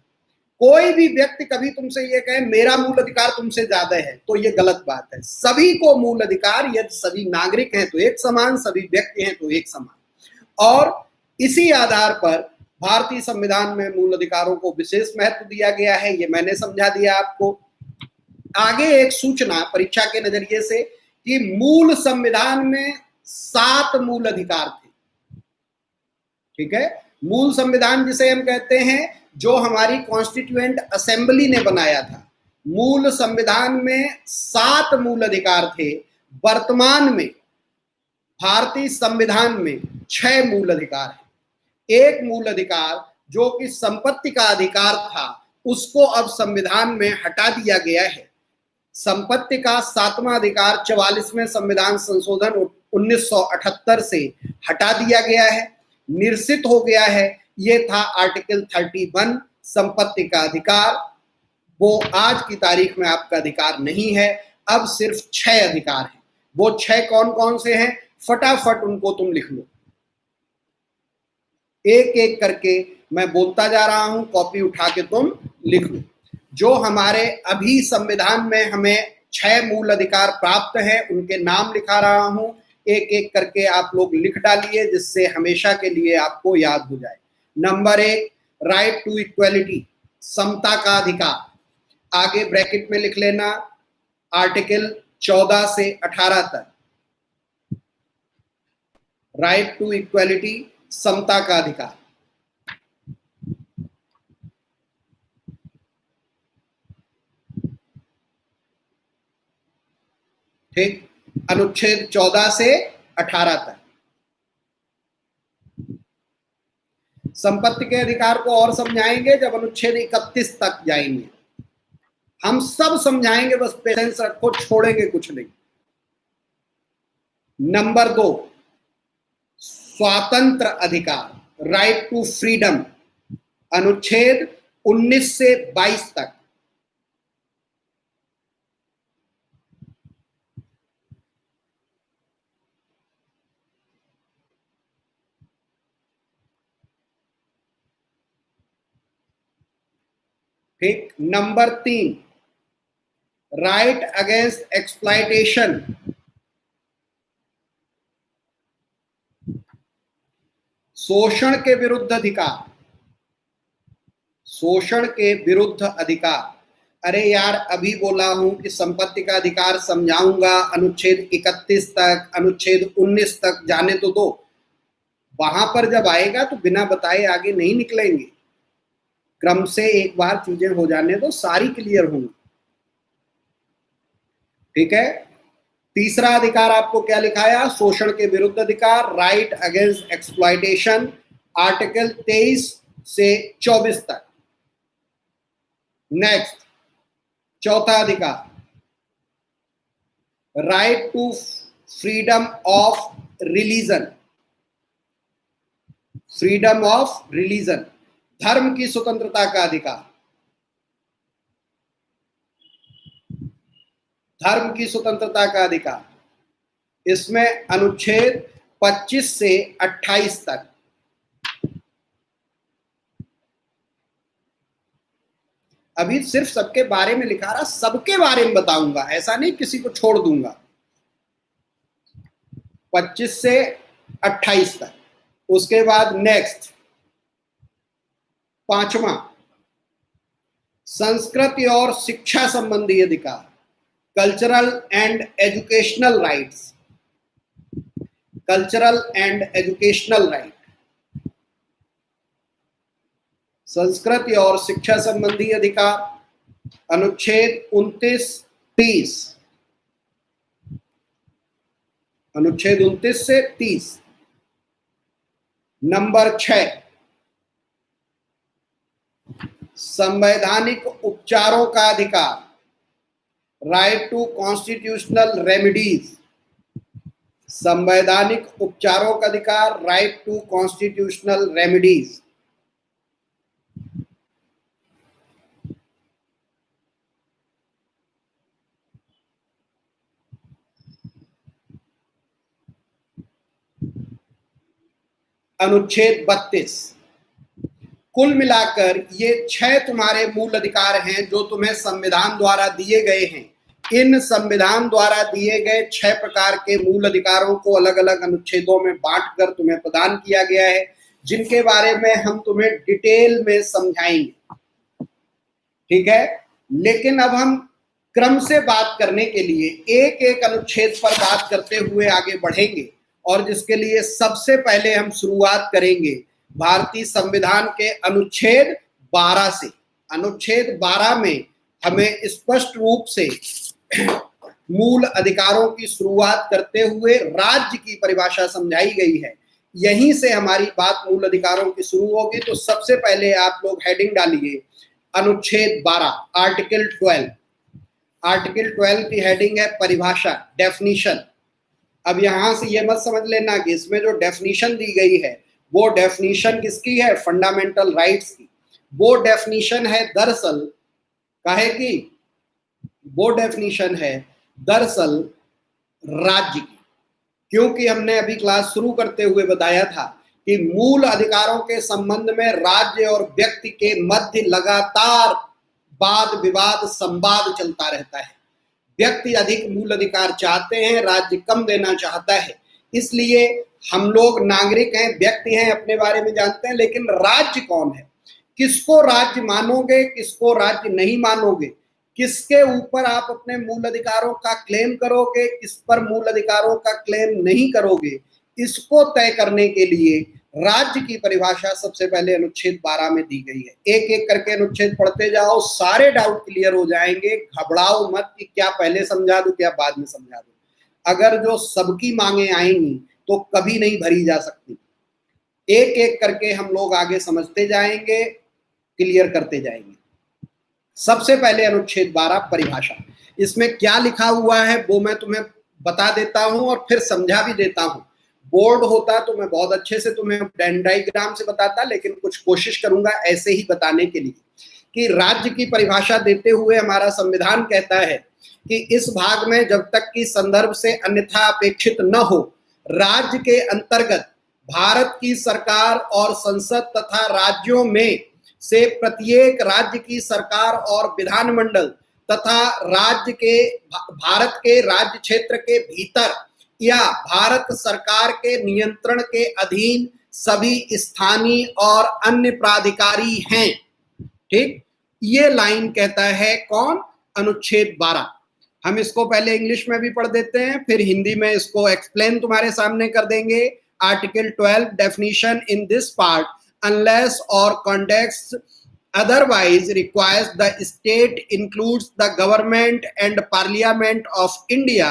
कोई भी व्यक्ति कभी तुमसे ये कहे मेरा मूल अधिकार तुमसे ज्यादा है तो ये गलत बात है। सभी को मूल अधिकार, यदि सभी नागरिक हैं तो एक समान, सभी व्यक्ति हैं तो एक समान, और इसी आधार पर भारतीय संविधान में मूल अधिकारों को विशेष महत्व दिया गया है। ये मैंने समझा दिया आपको। आगे एक सूचना परीक्षा के नजरिए से कि मूल संविधान में 7 मूल अधिकार थे, ठीक है। मूल संविधान जिसे हम कहते हैं, जो हमारी कॉन्स्टिट्यूएंट असेंबली ने बनाया था, मूल संविधान में 7 मूल अधिकार थे। वर्तमान में भारतीय संविधान में 6 मूल अधिकार हैं। एक मूल अधिकार जो कि संपत्ति का अधिकार था, उसको अब संविधान में हटा दिया गया है। संपत्ति का 7वां अधिकार 44वें संविधान संशोधन 1978 से हटा दिया गया है, निरसित हो गया है। ये था आर्टिकल 31, संपत्ति का अधिकार। वो आज की तारीख में आपका अधिकार नहीं है, अब सिर्फ 6 अधिकार हैं। वो 6 कौन कौन से हैं, फटाफट उनको तुम लिख लो। एक एक करके मैं बोलता जा रहा हूं, कॉपी उठा के तुम लिख लो। जो हमारे अभी संविधान में हमें 6 मूल अधिकार प्राप्त हैं, उनके नाम लिखा रहा हूं, एक एक करके आप लोग लिख डालिए, जिससे हमेशा के लिए आपको याद हो जाए। नंबर 1, राइट टू इक्वलिटी, समता का अधिकार। आगे ब्रैकेट में लिख लेना, आर्टिकल 14 से 18 तक, राइट टू इक्वलिटी, समता का अधिकार। ठीक, अनुच्छेद 14 से 18 तक। संपत्ति के अधिकार को और समझाएंगे जब अनुच्छेद 31 तक जाएंगे। हम सब समझाएंगे, बस पेशेंस रखो, छोड़ेंगे कुछ नहीं। नंबर 2, स्वातंत्र अधिकार, राइट टू फ्रीडम, अनुच्छेद 19 से 22 तक। ठीक, नंबर 3, राइट अगेंस्ट एक्सप्लॉयटेशन, शोषण के विरुद्ध अधिकार, शोषण के विरुद्ध अधिकार। अरे यार, अभी बोला हूं कि संपत्ति का अधिकार समझाऊंगा, अनुच्छेद 31 तक, अनुच्छेद 19 तक जाने तो दो। वहां पर जब आएगा तो बिना बताए आगे नहीं निकलेंगे। क्रम से एक बार चीजें हो जाने दो, सारी क्लियर होंगी। ठीक है। तीसरा अधिकार आपको क्या लिखाया, शोषण के विरुद्ध अधिकार, राइट अगेंस्ट एक्सप्लॉयटेशन, आर्टिकल 23 से 24 तक। नेक्स्ट, चौथा अधिकार, right to freedom of religion, freedom of religion, धर्म की स्वतंत्रता का अधिकार, धर्म की स्वतंत्रता का अधिकार। इसमें अनुच्छेद 25 से 28 तक। अभी सिर्फ सबके बारे में लिखा रहा, सबके बारे में बताऊंगा, ऐसा नहीं किसी को छोड़ दूंगा। 25 से 28 तक। उसके बाद नेक्स्ट पांचवा, संस्कृति और शिक्षा संबंधी अधिकार, cultural and educational rights, cultural and educational right, संस्कृति और शिक्षा संबंधी अधिकार, अनुच्छेद 29-30, अनुच्छेद 29 से 30। नंबर 6, संवैधानिक उपचारों का अधिकार, राइट टू कॉन्स्टिट्यूशनल रेमेडीज, संवैधानिक उपचारों का अधिकार, राइट टू कॉन्स्टिट्यूशनल रेमेडीज। अनुच्छेद 32। कुल मिलाकर ये 6 तुम्हारे मूल अधिकार हैं जो तुम्हें संविधान द्वारा दिए गए हैं। इन संविधान द्वारा दिए गए 6 प्रकार के मूल अधिकारों को अलग अलग अनुच्छेदों में बांटकर तुम्हें प्रदान किया गया है, जिनके बारे में हम तुम्हें डिटेल में समझाएंगे। ठीक है, लेकिन अब हम क्रम से बात करने के लिए एक एक अनुच्छेद पर बात करते हुए आगे बढ़ेंगे, और जिसके लिए सबसे पहले हम शुरुआत करेंगे भारतीय संविधान के अनुच्छेद 12 से। अनुच्छेद 12 में हमें स्पष्ट रूप से मूल अधिकारों की शुरुआत करते हुए राज्य की परिभाषा समझाई गई है। यहीं से हमारी बात मूल अधिकारों की शुरू होगी। तो सबसे पहले आप लोग हेडिंग डालिए अनुच्छेद 12, आर्टिकल 12। आर्टिकल 12 की हेडिंग है परिभाषा, डेफिनीशन। अब यहां से ये मत समझ लेना कि इसमें जो डेफिनीशन दी गई है वो डेफिनीशन किसकी है, फंडामेंटल राइट्स की। वो डेफिनीशन है दरअसल, काहे की वो डेफिनीशन है दरअसल राज्य की। क्योंकि हमने अभी क्लास शुरू करते हुए बताया था कि मूल अधिकारों के संबंध में राज्य और व्यक्ति के मध्य लगातार वाद विवाद संवाद चलता रहता है। व्यक्ति अधिक मूल अधिकार चाहते हैं, राज्य कम देना चाहता है। इसलिए हम लोग नागरिक हैं, व्यक्ति हैं, अपने बारे में जानते हैं, लेकिन राज्य कौन है, किसको राज्य मानोगे, किसको राज्य नहीं मानोगे, किसके ऊपर आप अपने मूल अधिकारों का क्लेम करोगे, किस पर मूल अधिकारों का क्लेम नहीं करोगे, इसको तय करने के लिए राज्य की परिभाषा सबसे पहले अनुच्छेद 12 में दी गई है। एक एक करके अनुच्छेद पढ़ते जाओ, सारे डाउट क्लियर हो जाएंगे। घबराओ मत कि क्या पहले समझा दूं क्या बाद में समझा दूं। अगर जो सबकी मांगे आएंगी तो कभी नहीं भरी जा सकती। एक एक करके हम लोग आगे समझते जाएंगे, क्लियर करते जाएंगे। सबसे पहले अनुच्छेद 12 परिभाषा। इसमें क्या लिखा हुआ है वो मैं तुम्हें बता देता हूं और फिर समझा भी देता हूं। बोर्ड होता तो मैं बहुत अच्छे से तुम्हें डायग्राम से बताता, लेकिन कुछ कोशिश करूंगा ऐसे ही बताने के लिए कि राज्य की परिभाषा देते हुए हमारा संविधान कहता है कि इस भाग में जब तक कि संदर्भ से अन्यथा अपेक्षित न हो, राज्य के अंतर्गत भारत की सरकार और संसद तथा राज्यों में से प्रत्येक राज्य की सरकार और विधानमंडल तथा राज्य के भारत के राज्य क्षेत्र के भीतर या भारत सरकार के नियंत्रण के अधीन सभी स्थानीय और अन्य प्राधिकारी हैं। ठीक, ये लाइन कहता है कौन, अनुच्छेद 12। हम इसको पहले इंग्लिश में भी पढ़ देते हैं, फिर हिंदी में इसको एक्सप्लेन तुम्हारे सामने कर देंगे। Article 12 definition in this part unless or context otherwise requires the state includes the government and parliament of India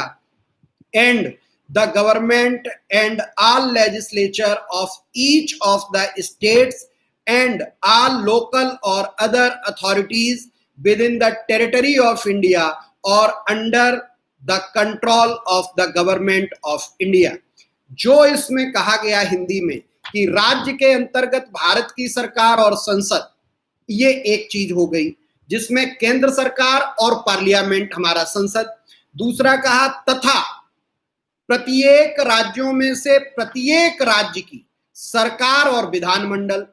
and the government and all legislature of each of the states and all local or other authorities within the territory of India or under the control of the government of India। जो इसमें कहा गया हिंदी में कि राज्य के अंतर्गत भारत की सरकार और संसद, ये एक चीज हो गई जिसमें केंद्र सरकार और पार्लियामेंट हमारा संसद। दूसरा कहा तथा प्रत्येक राज्यों में से प्रत्येक राज्य की सरकार और विधानमंडल।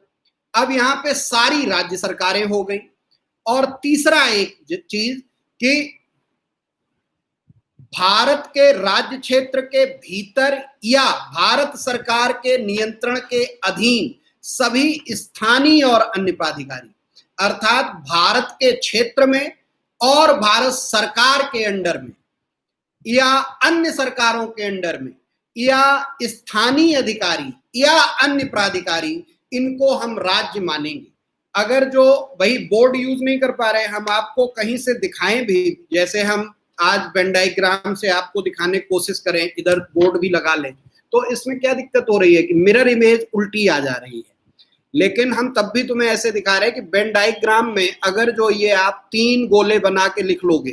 अब यहां पे सारी राज्य सरकारें हो गई। और तीसरा एक चीज कि भारत के राज्य क्षेत्र के भीतर या भारत सरकार के नियंत्रण के अधीन सभी स्थानीय और अन्य प्राधिकारी, अर्थात भारत के क्षेत्र में और भारत सरकार के अंडर में या अन्य सरकारों के अंडर में या स्थानीय अधिकारी या अन्य प्राधिकारी, इनको हम राज्य मानेंगे। अगर जो भाई बोर्ड यूज नहीं कर पा रहे, हम आपको कहीं से दिखाएं भी, जैसे हम आज वेन डायग्राम से आपको दिखाने की कोशिश करें, इधर बोर्ड भी लगा लें, तो इसमें क्या दिक्कत हो रही है कि मिरर इमेज उल्टी आ जा रही है। लेकिन हम तब भी तुम्हें ऐसे दिखा रहे हैं कि वेन डायग्राम में अगर जो ये आप 3 गोले बना के लिख लोगे,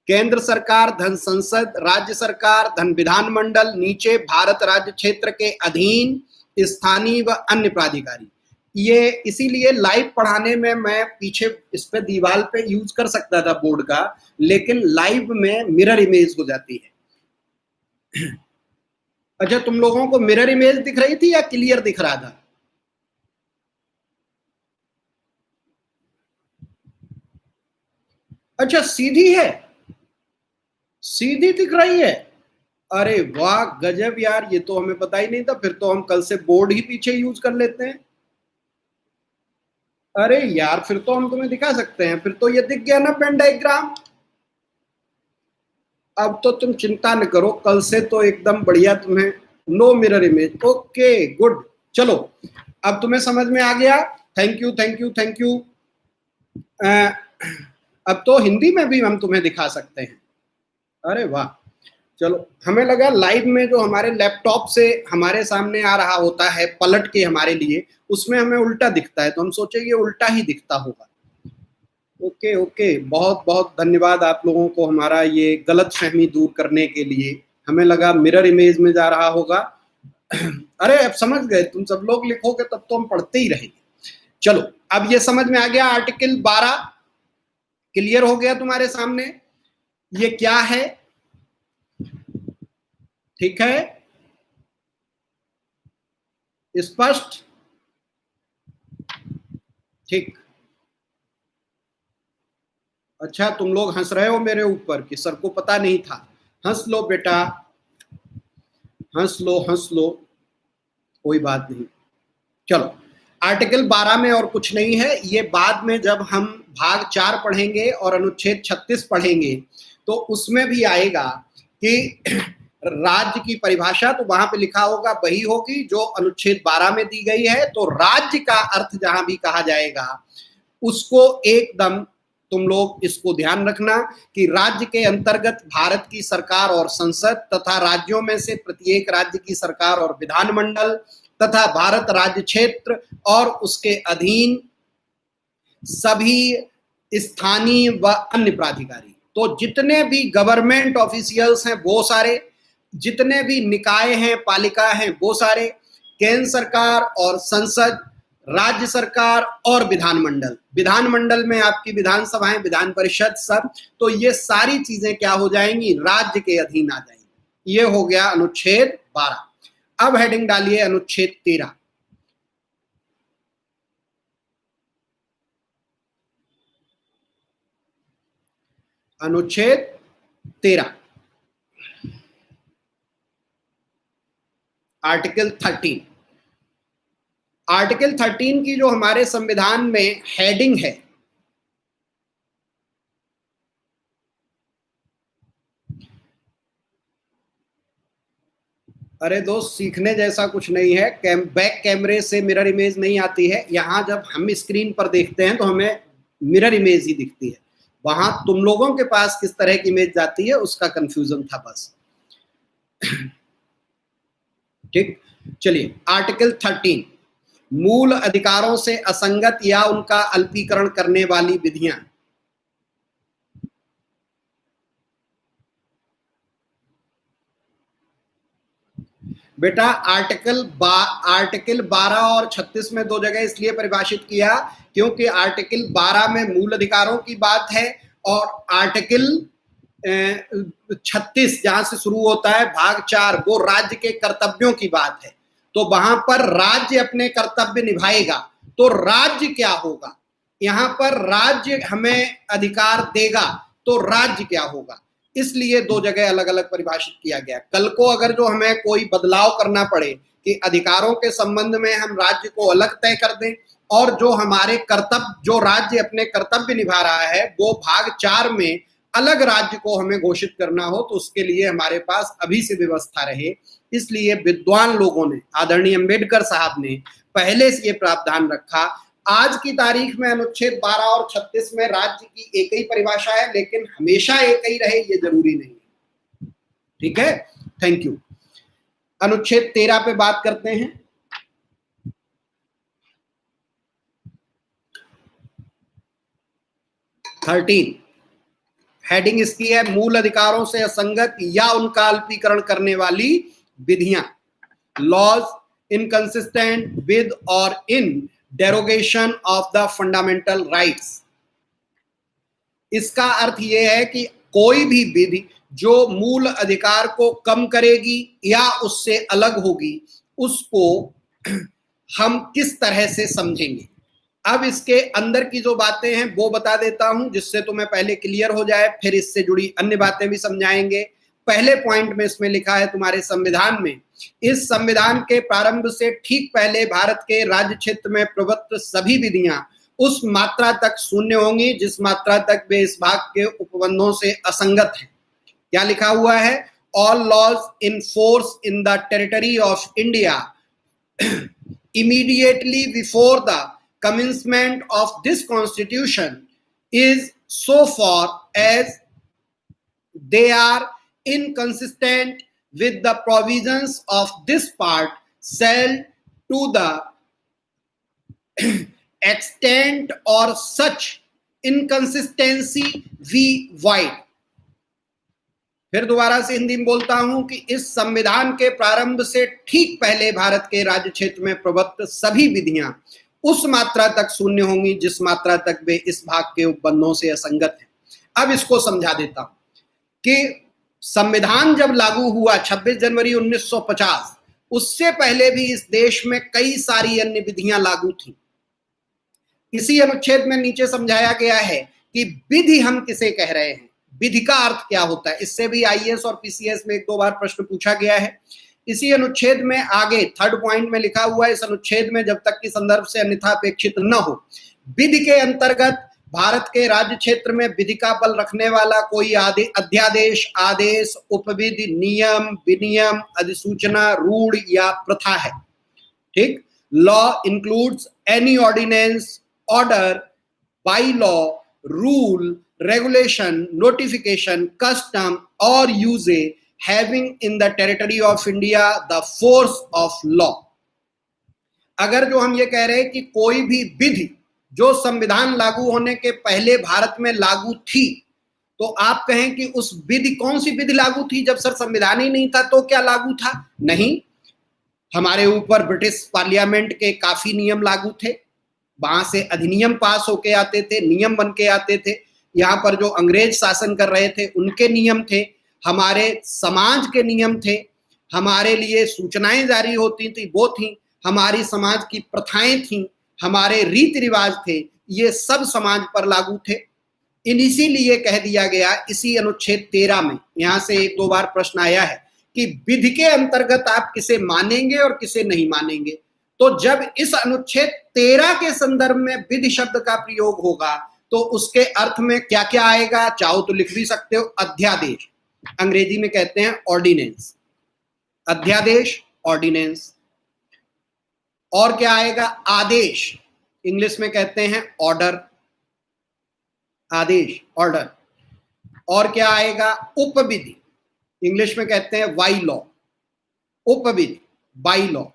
केंद्र सरकार धन संसद, राज्य सरकार धन विधानमंडल, नीचे भारत राज्य क्षेत्र के अधीन स्थानीय व अन्य प्राधिकारी। ये इसीलिए लाइव पढ़ाने में मैं पीछे इस पे दीवार पे यूज कर सकता था बोर्ड का, लेकिन लाइव में मिरर इमेज हो जाती है। अच्छा, तुम लोगों को मिरर इमेज दिख रही थी या क्लियर दिख रहा था? अच्छा, सीधी है, सीधी दिख रही है। अरे वाह, गजब यार, ये तो हमें पता ही नहीं था। फिर तो हम कल से बोर्ड ही पीछे यूज कर लेते हैं। अरे यार, फिर तो हम तुम्हें दिखा सकते हैं। फिर तो ये दिख गया ना वेन डायग्राम। अब तो तुम चिंता न करो, कल से तो एकदम बढ़िया तुम्हें no mirror image. Okay, good. चलो, अब तुम्हें समझ में आ गया। Thank you, thank you, thank you. अब तो हिंदी में भी हम तुम्हें दिखा सकते हैं। अरे वाह, चलो। हमें लगा लाइव में जो हमारे लैपटॉप से हमारे सामने आ रहा होता है पलट के हमारे लिए, उसमें हमें उल्टा दिखता है, तो हम सोचे ये उल्टा ही दिखता होगा। ओके ओके, बहुत बहुत धन्यवाद आप लोगों को हमारा ये गलतफहमी दूर करने के लिए। हमें लगा मिरर इमेज में जा रहा होगा। अरे अब समझ गए, तुम सब लोग लिखोगे तब तो हम पढ़ते ही रहेंगे। चलो, अब ये समझ में आ गया। आर्टिकल 12 क्लियर हो गया तुम्हारे सामने। ये क्या है? ठीक है, स्पष्ट? ठीक। अच्छा, तुम लोग हंस रहे हो मेरे ऊपर कि सर को पता नहीं था। हंस लो बेटा, हंस लो, हंस लो, कोई बात नहीं। चलो, आर्टिकल 12 में और कुछ नहीं है। ये बाद में जब हम भाग 4 पढ़ेंगे और अनुच्छेद 36 पढ़ेंगे तो उसमें भी आएगा कि राज्य की परिभाषा तो वहां पे लिखा होगा वही होगी जो अनुच्छेद 12 में दी गई है। तो राज्य का अर्थ जहां भी कहा जाएगा उसको एकदम तुम लोग इसको ध्यान रखना कि राज्य के अंतर्गत भारत की सरकार और संसद तथा राज्यों में से प्रत्येक राज्य की सरकार और विधानमंडल तथा भारत राज्य क्षेत्र और उसके अधीन सभी स्थानीय व अन्य प्राधिकारी। तो जितने भी गवर्नमेंट ऑफिशियल्स हैं वो सारे, जितने भी निकाय हैं, पालिका हैं वो सारे, केंद्र सरकार और संसद, राज्य सरकार और विधानमंडल। विधानमंडल में आपकी विधानसभाएं, विधान परिषद, सब। तो ये सारी चीजें क्या हो जाएंगी? राज्य के अधीन आ जाएंगी। ये हो गया अनुच्छेद 12। अब हेडिंग डालिए अनुच्छेद 13। अनुच्छेद 13, आर्टिकल 13। आर्टिकल 13 की जो हमारे संविधान में हेडिंग है, अरे दोस्त, सीखने जैसा कुछ नहीं है। बैक कैमरे से मिरर इमेज नहीं आती है। यहां जब हम स्क्रीन पर देखते हैं तो हमें मिरर इमेज ही दिखती है। वहां तुम लोगों के पास किस तरह की इमेज जाती है उसका कंफ्यूजन था बस। ठीक, चलिए। आर्टिकल 13, मूल अधिकारों से असंगत या उनका अल्पीकरण करने वाली विधियां। बेटा, आर्टिकल 12 और 36 में दो जगह इसलिए परिभाषित किया क्योंकि आर्टिकल 12 में मूल अधिकारों की बात है और आर्टिकल 36 जहां से शुरू होता है भाग 4, वो राज्य के कर्तव्यों की बात है। तो वहां पर राज्य अपने कर्तव्य निभाएगा तो राज्य क्या होगा? यहां पर राज्य हमें अधिकार देगा तो राज्य क्या होगा? इसलिए दो जगह अलग अलग परिभाषित किया गया। कल को अगर जो हमें कोई बदलाव करना पड़े कि अधिकारों के संबंध में हम राज्य को अलग तय कर दें और जो हमारे कर्तव्य, जो राज्य अपने कर्तव्य निभा रहा है वो भाग 4 में अलग राज्य को हमें घोषित करना हो, तो उसके लिए हमारे पास अभी से व्यवस्था रहे। इसलिए विद्वान लोगों ने, आदरणीय अम्बेडकर साहब ने पहले से ये प्रावधान रखा। आज की तारीख में अनुच्छेद 12 और 36 में राज्य की एक ही परिभाषा है, लेकिन हमेशा एक ही रहे ये जरूरी नहीं है। ठीक है, थैंक यू। अनुच्छेद 13 पे बात करते हैं। हेडिंग इसकी है मूल अधिकारों से असंगत या उनका अल्पीकरण करने वाली विधियां, लॉज इनकंसिस्टेंट विद और in derogation of the fundamental rights. इसका अर्थ यह है कि कोई भी विधि जो मूल अधिकार को कम करेगी या उससे अलग होगी, उसको हम किस तरह से समझेंगे। अब इसके अंदर की जो बातें हैं वो बता देता हूं, जिससे तुम्हें पहले क्लियर हो जाए, फिर इससे जुड़ी अन्य बातें भी समझाएंगे। पहले पॉइंट में इसमें लिखा है तुम्हारे संविधान में, इस संविधान के प्रारंभ से ठीक पहले भारत के राज्य क्षेत्र में प्रवृत्त सभी विधियां उस मात्रा तक शून्य होंगी जिस मात्रा तक वे इस भाग के उपबंधों से असंगत हैं। क्या लिखा हुआ है? All laws in force in the territory of India immediately before the commencement of this constitution is so far as they are inconsistent with the provisions of this part shall to the extent or such inconsistency be void। फिर दोबारा से हिंदी में बोलता हूं कि इस संविधान के प्रारंभ से ठीक पहले भारत के राज्य क्षेत्र में प्रवृत्त सभी विधियां उस मात्रा तक शून्य होंगी जिस मात्रा तक वे इस भाग के उपबंधों से असंगत हैं। अब इसको समझा देता हूं कि संविधान जब लागू हुआ 26 जनवरी 1950, उससे पहले भी इस देश में कई सारी अन्य विधियां लागू थी। इसी अनुच्छेद में नीचे समझाया गया है कि विधि हम किसे कह रहे हैं, विधि का अर्थ क्या होता है। इससे भी आईएएस और पीसीएस में 1-2 बार प्रश्न पूछा गया है। इसी अनुच्छेद में आगे 3rd पॉइंट में लिखा हुआ है, इस अनुच्छेद में जब तक कि संदर्भ से अन्यथा अपेक्षित न हो, विधि के अंतर्गत भारत के राज्य क्षेत्र में विधि का बल रखने वाला कोई अध्यादेश, आदेश, उपविधि, नियम, विनियम, अधिसूचना, रूढ़ या प्रथा है। ठीक, law includes any ordinance, order, bylaw, rule, regulation, notification, custom or usage having in the territory of India the force of law। अगर जो हम ये कह रहे हैं कि कोई भी विधि जो संविधान लागू होने के पहले भारत में लागू थी, तो आप कहें कि उस विधि, कौन सी विधि लागू थी? जब सर संविधान ही नहीं था तो क्या लागू था? नहीं, हमारे ऊपर ब्रिटिश पार्लियामेंट के काफी नियम लागू थे, वहां से अधिनियम पास होके आते थे, नियम बन के आते थे। यहाँ पर जो अंग्रेज शासन कर रहे थे उनके नियम थे, हमारे समाज के नियम थे, हमारे लिए सूचनाएं जारी होती थी वो थी, हमारी समाज की प्रथाएं थी, हमारे रीति रिवाज थे, ये सब समाज पर लागू थे। इसीलिए कह दिया गया इसी अनुच्छेद 13 में, यहाँ से 1-2 बार प्रश्न आया है कि विधि के अंतर्गत आप किसे मानेंगे और किसे नहीं मानेंगे। तो जब इस अनुच्छेद 13 के संदर्भ में विधि शब्द का प्रयोग होगा तो उसके अर्थ में क्या क्या आएगा? चाहो तो लिख भी सकते हो, अध्यादेश, अंग्रेजी में कहते हैं ऑर्डिनेंस, अध्यादेश, ऑर्डिनेंस। और क्या आएगा? आदेश, इंग्लिश में कहते हैं ऑर्डर, आदेश, ऑर्डर। और क्या आएगा? उपविधि, इंग्लिश में कहते हैं बाई लॉ, उपविधि, बाई लॉ।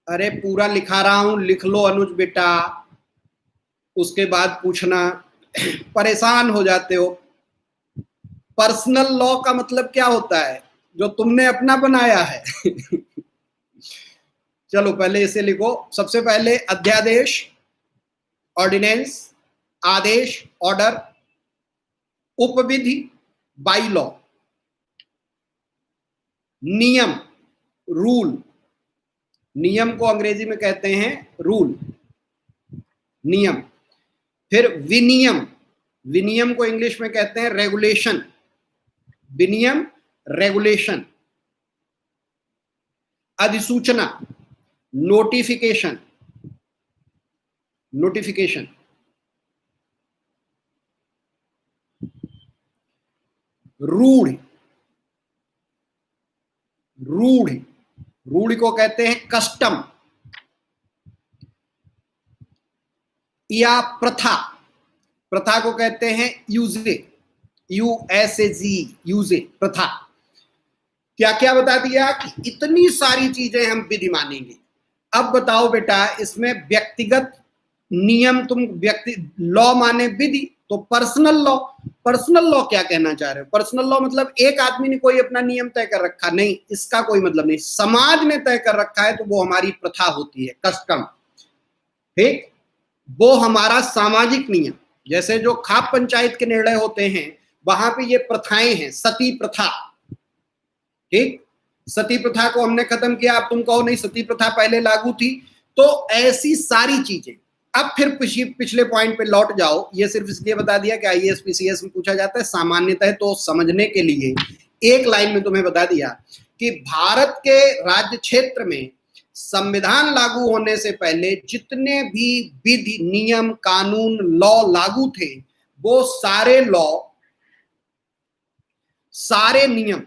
अरे पूरा लिखा रहा हूं, लिख लो अनुज बेटा, उसके बाद पूछना, परेशान हो जाते हो। पर्सनल लॉ का मतलब क्या होता है? जो तुमने अपना बनाया है। चलो पहले इसे लिखो। सबसे पहले अध्यादेश, ऑर्डिनेंस, आदेश, ऑर्डर, उपविधि, बाई लॉ, नियम, रूल, नियम को अंग्रेजी में कहते हैं रूल, नियम। फिर विनियम, विनियम को इंग्लिश में कहते हैं रेगुलेशन, विनियम रेगुलेशन। अधिसूचना, नोटिफिकेशन, नोटिफिकेशन। रूढ़, रूढ़, रूढ़ को कहते हैं कस्टम या प्रथा, प्रथा को कहते हैं यूजे, यूएसए, यूजे, प्रथा। क्या क्या बता दिया कि इतनी सारी चीजें हम विधि मानेंगे। अब बताओ बेटा, इसमें व्यक्तिगत नियम, तुम व्यक्ति लॉ माने विधि, तो पर्सनल लॉ, पर्सनल लॉ क्या कहना चाह रहे हो? पर्सनल लॉ मतलब एक आदमी ने कोई अपना नियम तय कर रखा, नहीं, इसका कोई मतलब नहीं। समाज ने तय कर रखा है तो वो हमारी प्रथा होती है, कस्टम, ठीक, वो हमारा सामाजिक नियम। जैसे जो खाप पंचायत के निर्णय होते हैं वहां पे ये प्रथाएं हैं, सती प्रथा, ठीक, सती प्रथा को हमने खत्म किया। अब तुम कहो नहीं सती प्रथा पहले लागू थी, तो ऐसी सारी चीजें। अब फिर पिछले पॉइंट पे लौट जाओ, ये सिर्फ इसलिए बता दिया कि आईएएस पीसीएस में पूछा जाता है, सामान्यतः तो समझने के लिए एक लाइन में तुम्हें बता दिया कि भारत के राज्य क्षेत्र में संविधान लागू होने से पहले जितने भी विधि, नियम, कानून, लॉ लागू थे, वो सारे लॉ, सारे नियम,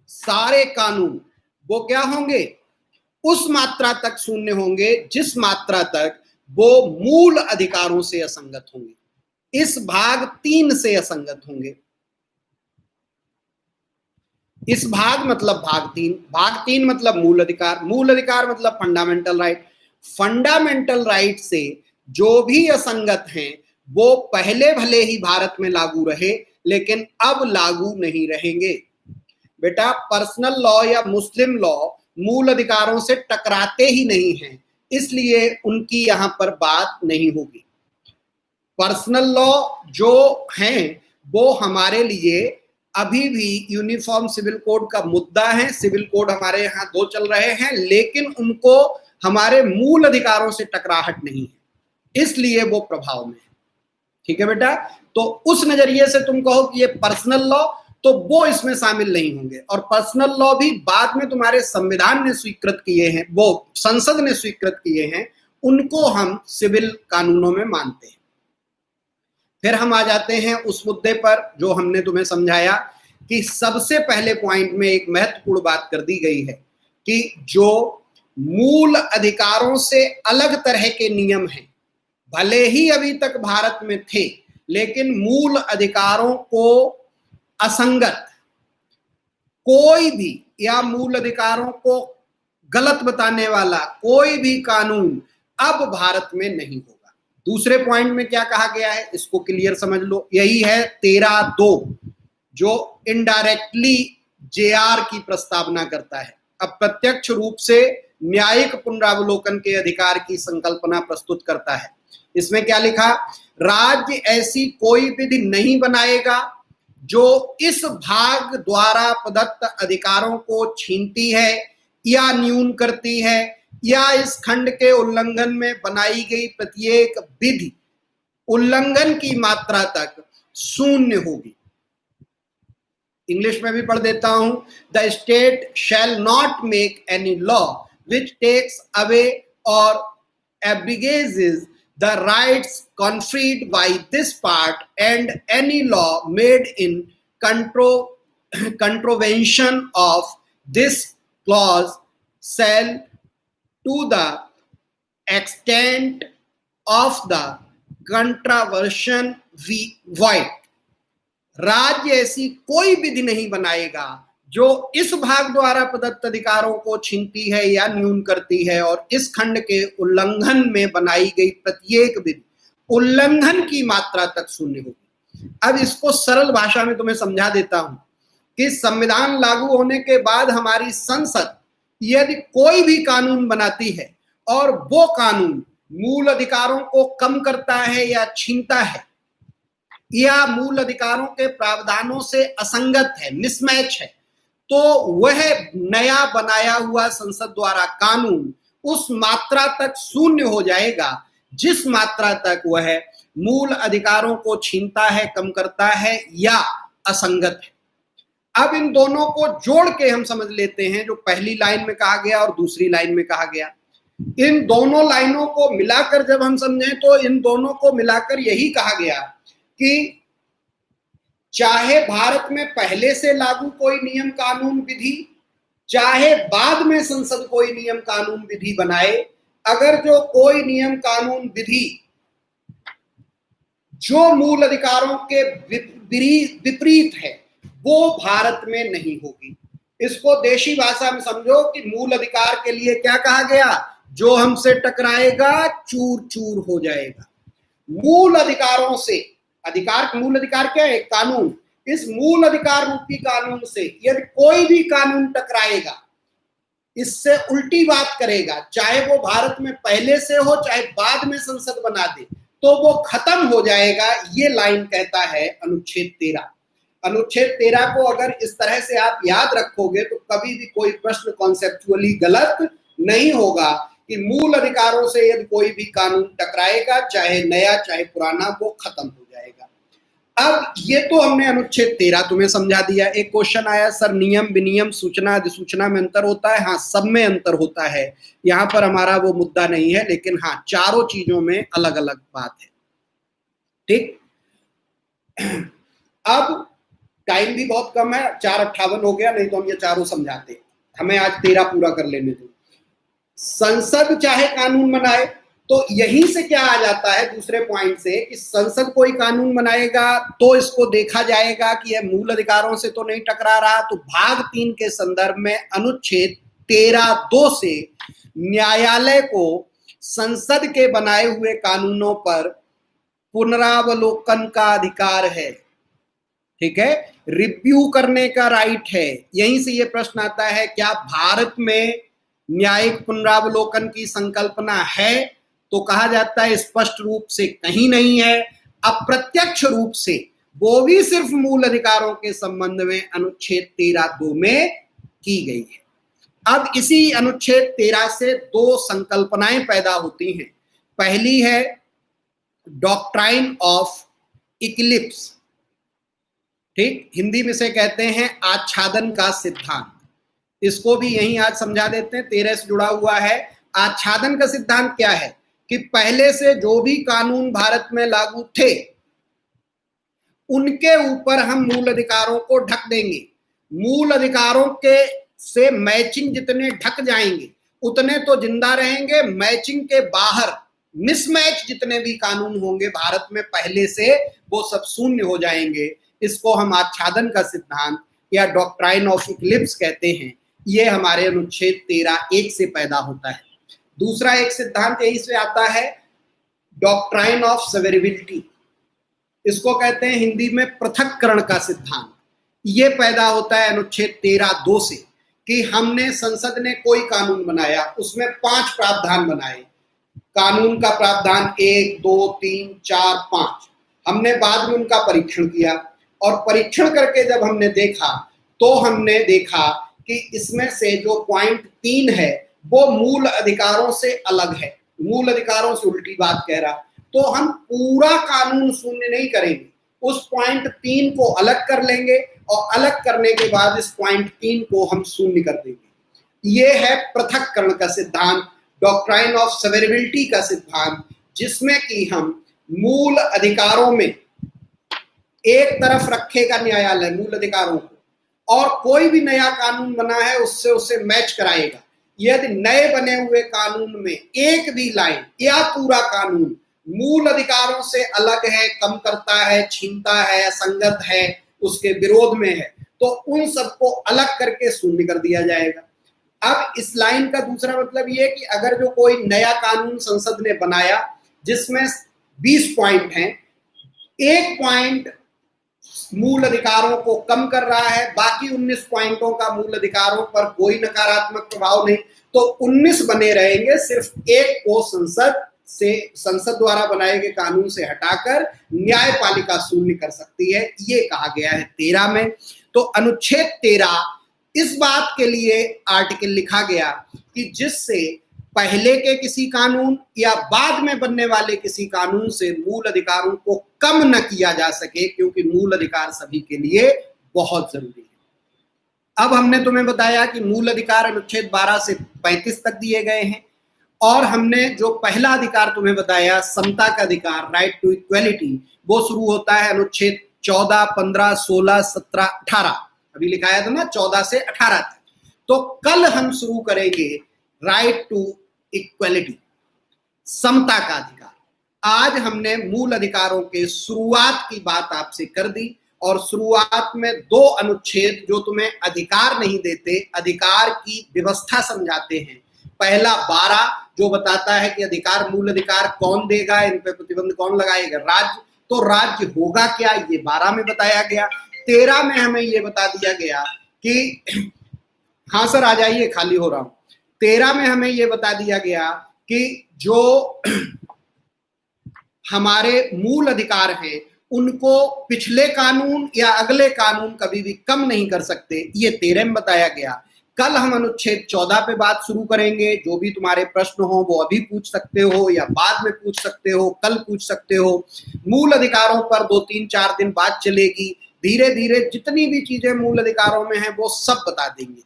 सारे कानून, वो क्या होंगे? उस मात्रा तक शून्य होंगे जिस मात्रा तक वो मूल अधिकारों से असंगत होंगे, इस भाग 3 से असंगत होंगे। इस भाग मतलब भाग 3, भाग 3 मतलब मूल अधिकार, मूल अधिकार मतलब फंडामेंटल राइट, फंडामेंटल राइट से जो भी असंगत हैं वो पहले भले ही भारत में लागू रहे लेकिन अब लागू नहीं रहेंगे। बेटा पर्सनल लॉ या मुस्लिम लॉ मूल अधिकारों से टकराते ही नहीं हैं, इसलिए उनकी यहां पर बात नहीं होगी। पर्सनल लॉ जो हैं वो हमारे लिए अभी भी यूनिफॉर्म सिविल कोड का मुद्दा है। सिविल कोड हमारे यहाँ 2 चल रहे हैं, लेकिन उनको हमारे मूल अधिकारों से टकराहट नहीं है, इसलिए वो प्रभाव में है। ठीक है बेटा, तो उस नजरिए से तुम कहो कि ये पर्सनल लॉ, तो वो इसमें शामिल नहीं होंगे। और पर्सनल लॉ भी बाद में तुम्हारे संविधान ने स्वीकृत किए हैं, वो संसद ने स्वीकृत किए हैं, उनको हम सिविल कानूनों में मानते हैं। फिर हम आ जाते हैं उस मुद्दे पर जो हमने तुम्हें समझाया कि सबसे पहले पॉइंट में एक महत्वपूर्ण बात कर दी गई है कि जो मूल अधिकारों से अलग तरह के नियम हैं, भले ही अभी तक भारत में थे, लेकिन मूल अधिकारों को असंगत कोई भी या मूल अधिकारों को गलत बताने वाला कोई भी कानून अब भारत में नहीं होगा। दूसरे पॉइंट में क्या कहा गया है इसको क्लियर समझ लो, यही है 13(2) जो इनडायरेक्टली जेआर की प्रस्तावना करता है, अप्रत्यक्ष रूप से न्यायिक पुनरावलोकन के अधिकार की संकल्पना प्रस्तुत करता है। इसमें क्या लिखा? राज्य ऐसी कोई विधि नहीं बनाएगा जो इस भाग द्वारा प्रदत्त अधिकारों को छीनती है या न्यून करती है या इस खंड के उल्लंघन में बनाई गई प्रत्येक विधि उल्लंघन की मात्रा तक शून्य होगी। इंग्लिश में भी पढ़ देता हूं, the state shall not make any law which takes away or abrogates the rights conferred by this part, and any law made in contravention of this clause shall, to the extent of the contravention, be void. राज्य ऐसी कोई विधि नहीं बनाएगा जो इस भाग द्वारा प्रदत्त अधिकारों को छीनती है या न्यून करती है और इस खंड के उल्लंघन में बनाई गई प्रत्येक विधि उल्लंघन की मात्रा तक शून्य होगी। अब इसको सरल भाषा में तुम्हें समझा देता हूं कि संविधान लागू होने के बाद हमारी संसद यदि कोई भी कानून बनाती है और वो कानून मूल अधिकारों को कम करता है या छीनता है या मूल अधिकारों के प्रावधानों से असंगत है, मिसमैच है, तो वह नया बनाया हुआ संसद द्वारा कानून उस मात्रा तक शून्य हो जाएगा जिस मात्रा तक वह मूल अधिकारों को छीनता है, कम करता है या असंगत है। अब इन दोनों को जोड़ के हम समझ लेते हैं, जो पहली लाइन में कहा गया और दूसरी लाइन में कहा गया। इन दोनों लाइनों को मिलाकर जब हम समझें तो इन दोनों को मिलाकर यही कहा गया कि चाहे भारत में पहले से लागू कोई नियम कानून विधि, चाहे बाद में संसद कोई नियम कानून विधि बनाए, अगर जो कोई नियम कानून विधि जो मूल अधिकारों के विपरीत है वो भारत में नहीं होगी। इसको देशी भाषा में समझो कि मूल अधिकार के लिए क्या कहा गया, जो हमसे टकराएगा चूर चूर हो जाएगा। मूल अधिकारों से, अधिकार, मूल अधिकार क्या है, कानून, इस मूल अधिकार रूपी कानून से यदि कोई भी कानून टकराएगा, इससे उल्टी बात करेगा, चाहे वो भारत में पहले से हो चाहे बाद में संसद बना दे, तो वो खत्म हो जाएगा। ये लाइन कहता है अनुच्छेद 13। अनुच्छेद 13 को अगर इस तरह से आप याद रखोगे तो कभी भी कोई प्रश्न कॉन्सेप्चुअली गलत नहीं होगा कि मूल अधिकारों से यदि कोई भी कानून टकराएगा, चाहे नया चाहे पुराना, वो खत्म हो जाएगा। अब ये तो हमने अनुच्छेद 13 तुम्हें समझा दिया। एक क्वेश्चन आया, सर नियम विनियम सूचना अधिसूचना में अंतर होता है? हाँ, सब में अंतर होता है, यहाँ पर हमारा वो मुद्दा नहीं है, लेकिन हाँ चारों चीजों में अलग अलग बात है। ठीक, अब टाइम भी बहुत कम है, 4:58 हो गया, नहीं तो हम ये चारों समझाते, हमें आज 13 पूरा कर लेने दो। संसद चाहे कानून बनाए, तो यहीं से क्या आ जाता है दूसरे पॉइंट से कि संसद कोई कानून बनाएगा तो इसको देखा जाएगा कि यह मूल अधिकारों से तो नहीं टकरा रहा। तो भाग 3 के संदर्भ में अनुच्छेद 13(2) से न्यायालय को संसद के बनाए हुए कानूनों पर पुनरावलोकन का अधिकार है। ठीक है, रिव्यू करने का राइट है। यहीं से ये प्रश्न आता है, क्या भारत में न्यायिक पुनरावलोकन की संकल्पना है? तो कहा जाता है स्पष्ट रूप से कहीं नहीं है, अप्रत्यक्ष रूप से वो भी सिर्फ मूल अधिकारों के संबंध में अनुच्छेद 13(2) में की गई है। अब इसी अनुच्छेद 13 से दो संकल्पनाएं पैदा होती हैं। पहली है डॉक्ट्राइन ऑफ इक्लिप्स, ठीक, हिंदी में से कहते हैं आच्छादन का सिद्धांत। इसको भी यहीं आज समझा देते हैं, 13 से जुड़ा हुआ है। आच्छादन का सिद्धांत क्या है कि पहले से जो भी कानून भारत में लागू थे उनके ऊपर हम मूल अधिकारों को ढक देंगे। मूल अधिकारों के से मैचिंग जितने ढक जाएंगे उतने तो जिंदा रहेंगे, मैचिंग के बाहर मिसमैच जितने भी कानून होंगे भारत में पहले से, वो सब शून्य हो जाएंगे। इसको हम आच्छादन का सिद्धांत या डॉक्ट्राइन ऑफ इक्लिप्स कहते हैं। ये हमारे अनुच्छेद 13(1) से पैदा होता है। दूसरा एक सिद्धांत यही से आता है डॉक्ट्राइन ऑफ सेवेरिबिलिटी, इसको कहते हैं हिंदी में पृथक्करण का सिद्धांत। ये पैदा होता है अनुच्छेद 13(2) से कि हमने, संसद ने कोई कानून बनाया, उसमें 5 प्रावधान बनाए। कानून का प्रावधान 1, 2, 3, 4, 5, हमने बाद में उनका परीक्षण किया और परीक्षण करके जब हमने देखा तो हमने देखा कि इसमें से जो पॉइंट 3 है वो मूल अधिकारों से अलग है, मूल अधिकारों से उल्टी बात कह रहा। तो हम पूरा कानून शून्य नहीं करेंगे, उस पॉइंट 3 को अलग कर लेंगे और अलग करने के बाद इस पॉइंट 3 को हम शून्य कर देंगे। ये है पृथक्करण का सिद्धांत, डॉक्ट्राइन ऑफ सेवेरिबिलिटी का सिद्धांत, जिसमें कि हम मूल अधिकारों में एक तरफ रखेगा न्यायालय मूल अधिकारों को, और कोई भी नया कानून बना है उससे उसे मैच कराएगा। यदि नए बने हुए कानून में एक भी लाइन या पूरा कानून मूल अधिकारों से अलग है, कम करता है, छीनता है, असंगत है, उसके विरोध में है, तो उन सबको अलग करके शून्य कर दिया जाएगा। अब इस लाइन का दूसरा मतलब ये कि अगर जो कोई नया कानून संसद ने बनाया जिसमें 20 पॉइंट हैं, एक पॉइंट मूल अधिकारों को कम कर रहा है, बाकी 19 पॉइंटों का मूल अधिकारों पर कोई नकारात्मक प्रभाव नहीं, तो 19 बने रहेंगे। सिर्फ एक को संसद द्वारा बनाए गए कानून से हटाकर न्यायपालिका शून्य कर सकती है, ये कहा गया है 13 में। तो अनुच्छेद 13 इस बात के लिए आर्टिकल लिखा गया कि जिससे पहले के किसी कानून या बाद में बनने वाले किसी कानून से मूल अधिकारों को कम न किया जा सके, क्योंकि मूल अधिकार सभी के लिए बहुत जरूरी है। अब हमने तुम्हें बताया कि मूल अधिकार अनुच्छेद 12 से 35 तक दिए गए हैं, और हमने जो पहला अधिकार तुम्हें बताया समता का अधिकार, राइट टू इक्वलिटी, वो शुरू होता है अनुच्छेद 14, 15, 16, 17, 18, अभी लिखाया था ना 14 से 18 तक। तो कल हम शुरू करेंगे राइट टू इक्वलिटी, समता का अधिकार। आज हमने मूल अधिकारों के शुरुआत की बात आपसे कर दी, और शुरुआत में 2 अनुच्छेद जो तुम्हें अधिकार नहीं देते, अधिकार की व्यवस्था समझाते हैं। पहला 12 जो बताता है कि अधिकार, मूल अधिकार कौन देगा, इन पे प्रतिबंध कौन लगाएगा, राज्य। तो राज्य होगा क्या, ये 12 में बताया गया। 13 में हमें ये बता दिया गया कि हाँ सर आ जाइए, खाली हो रहा हूं। 13 में हमें ये बता दिया गया कि जो हमारे मूल अधिकार हैं उनको पिछले कानून या अगले कानून कभी भी कम नहीं कर सकते, ये 13 में बताया गया। कल हम अनुच्छेद 14 पे बात शुरू करेंगे। जो भी तुम्हारे प्रश्न हो वो अभी पूछ सकते हो या बाद में पूछ सकते हो, कल पूछ सकते हो। मूल अधिकारों पर 2-3-4 दिन बात चलेगी। धीरे धीरे जितनी भी चीजें मूल अधिकारों में है वो सब बता देंगे,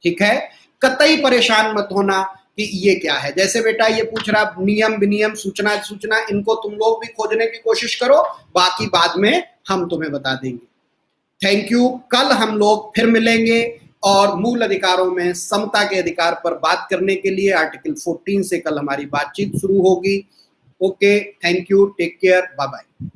ठीक है। कतई परेशान मत होना कि ये क्या है। जैसे बेटा ये पूछ रहा नियम विनियम सूचना सूचना, इनको तुम लोग भी खोजने की कोशिश करो, बाकी बाद में हम तुम्हें बता देंगे। Thank you. कल हम लोग फिर मिलेंगे और मूल अधिकारों में समता के अधिकार पर बात करने के लिए आर्टिकल 14 से कल हमारी बातचीत शुरू होगी। Okay, thank you, take care, bye bye.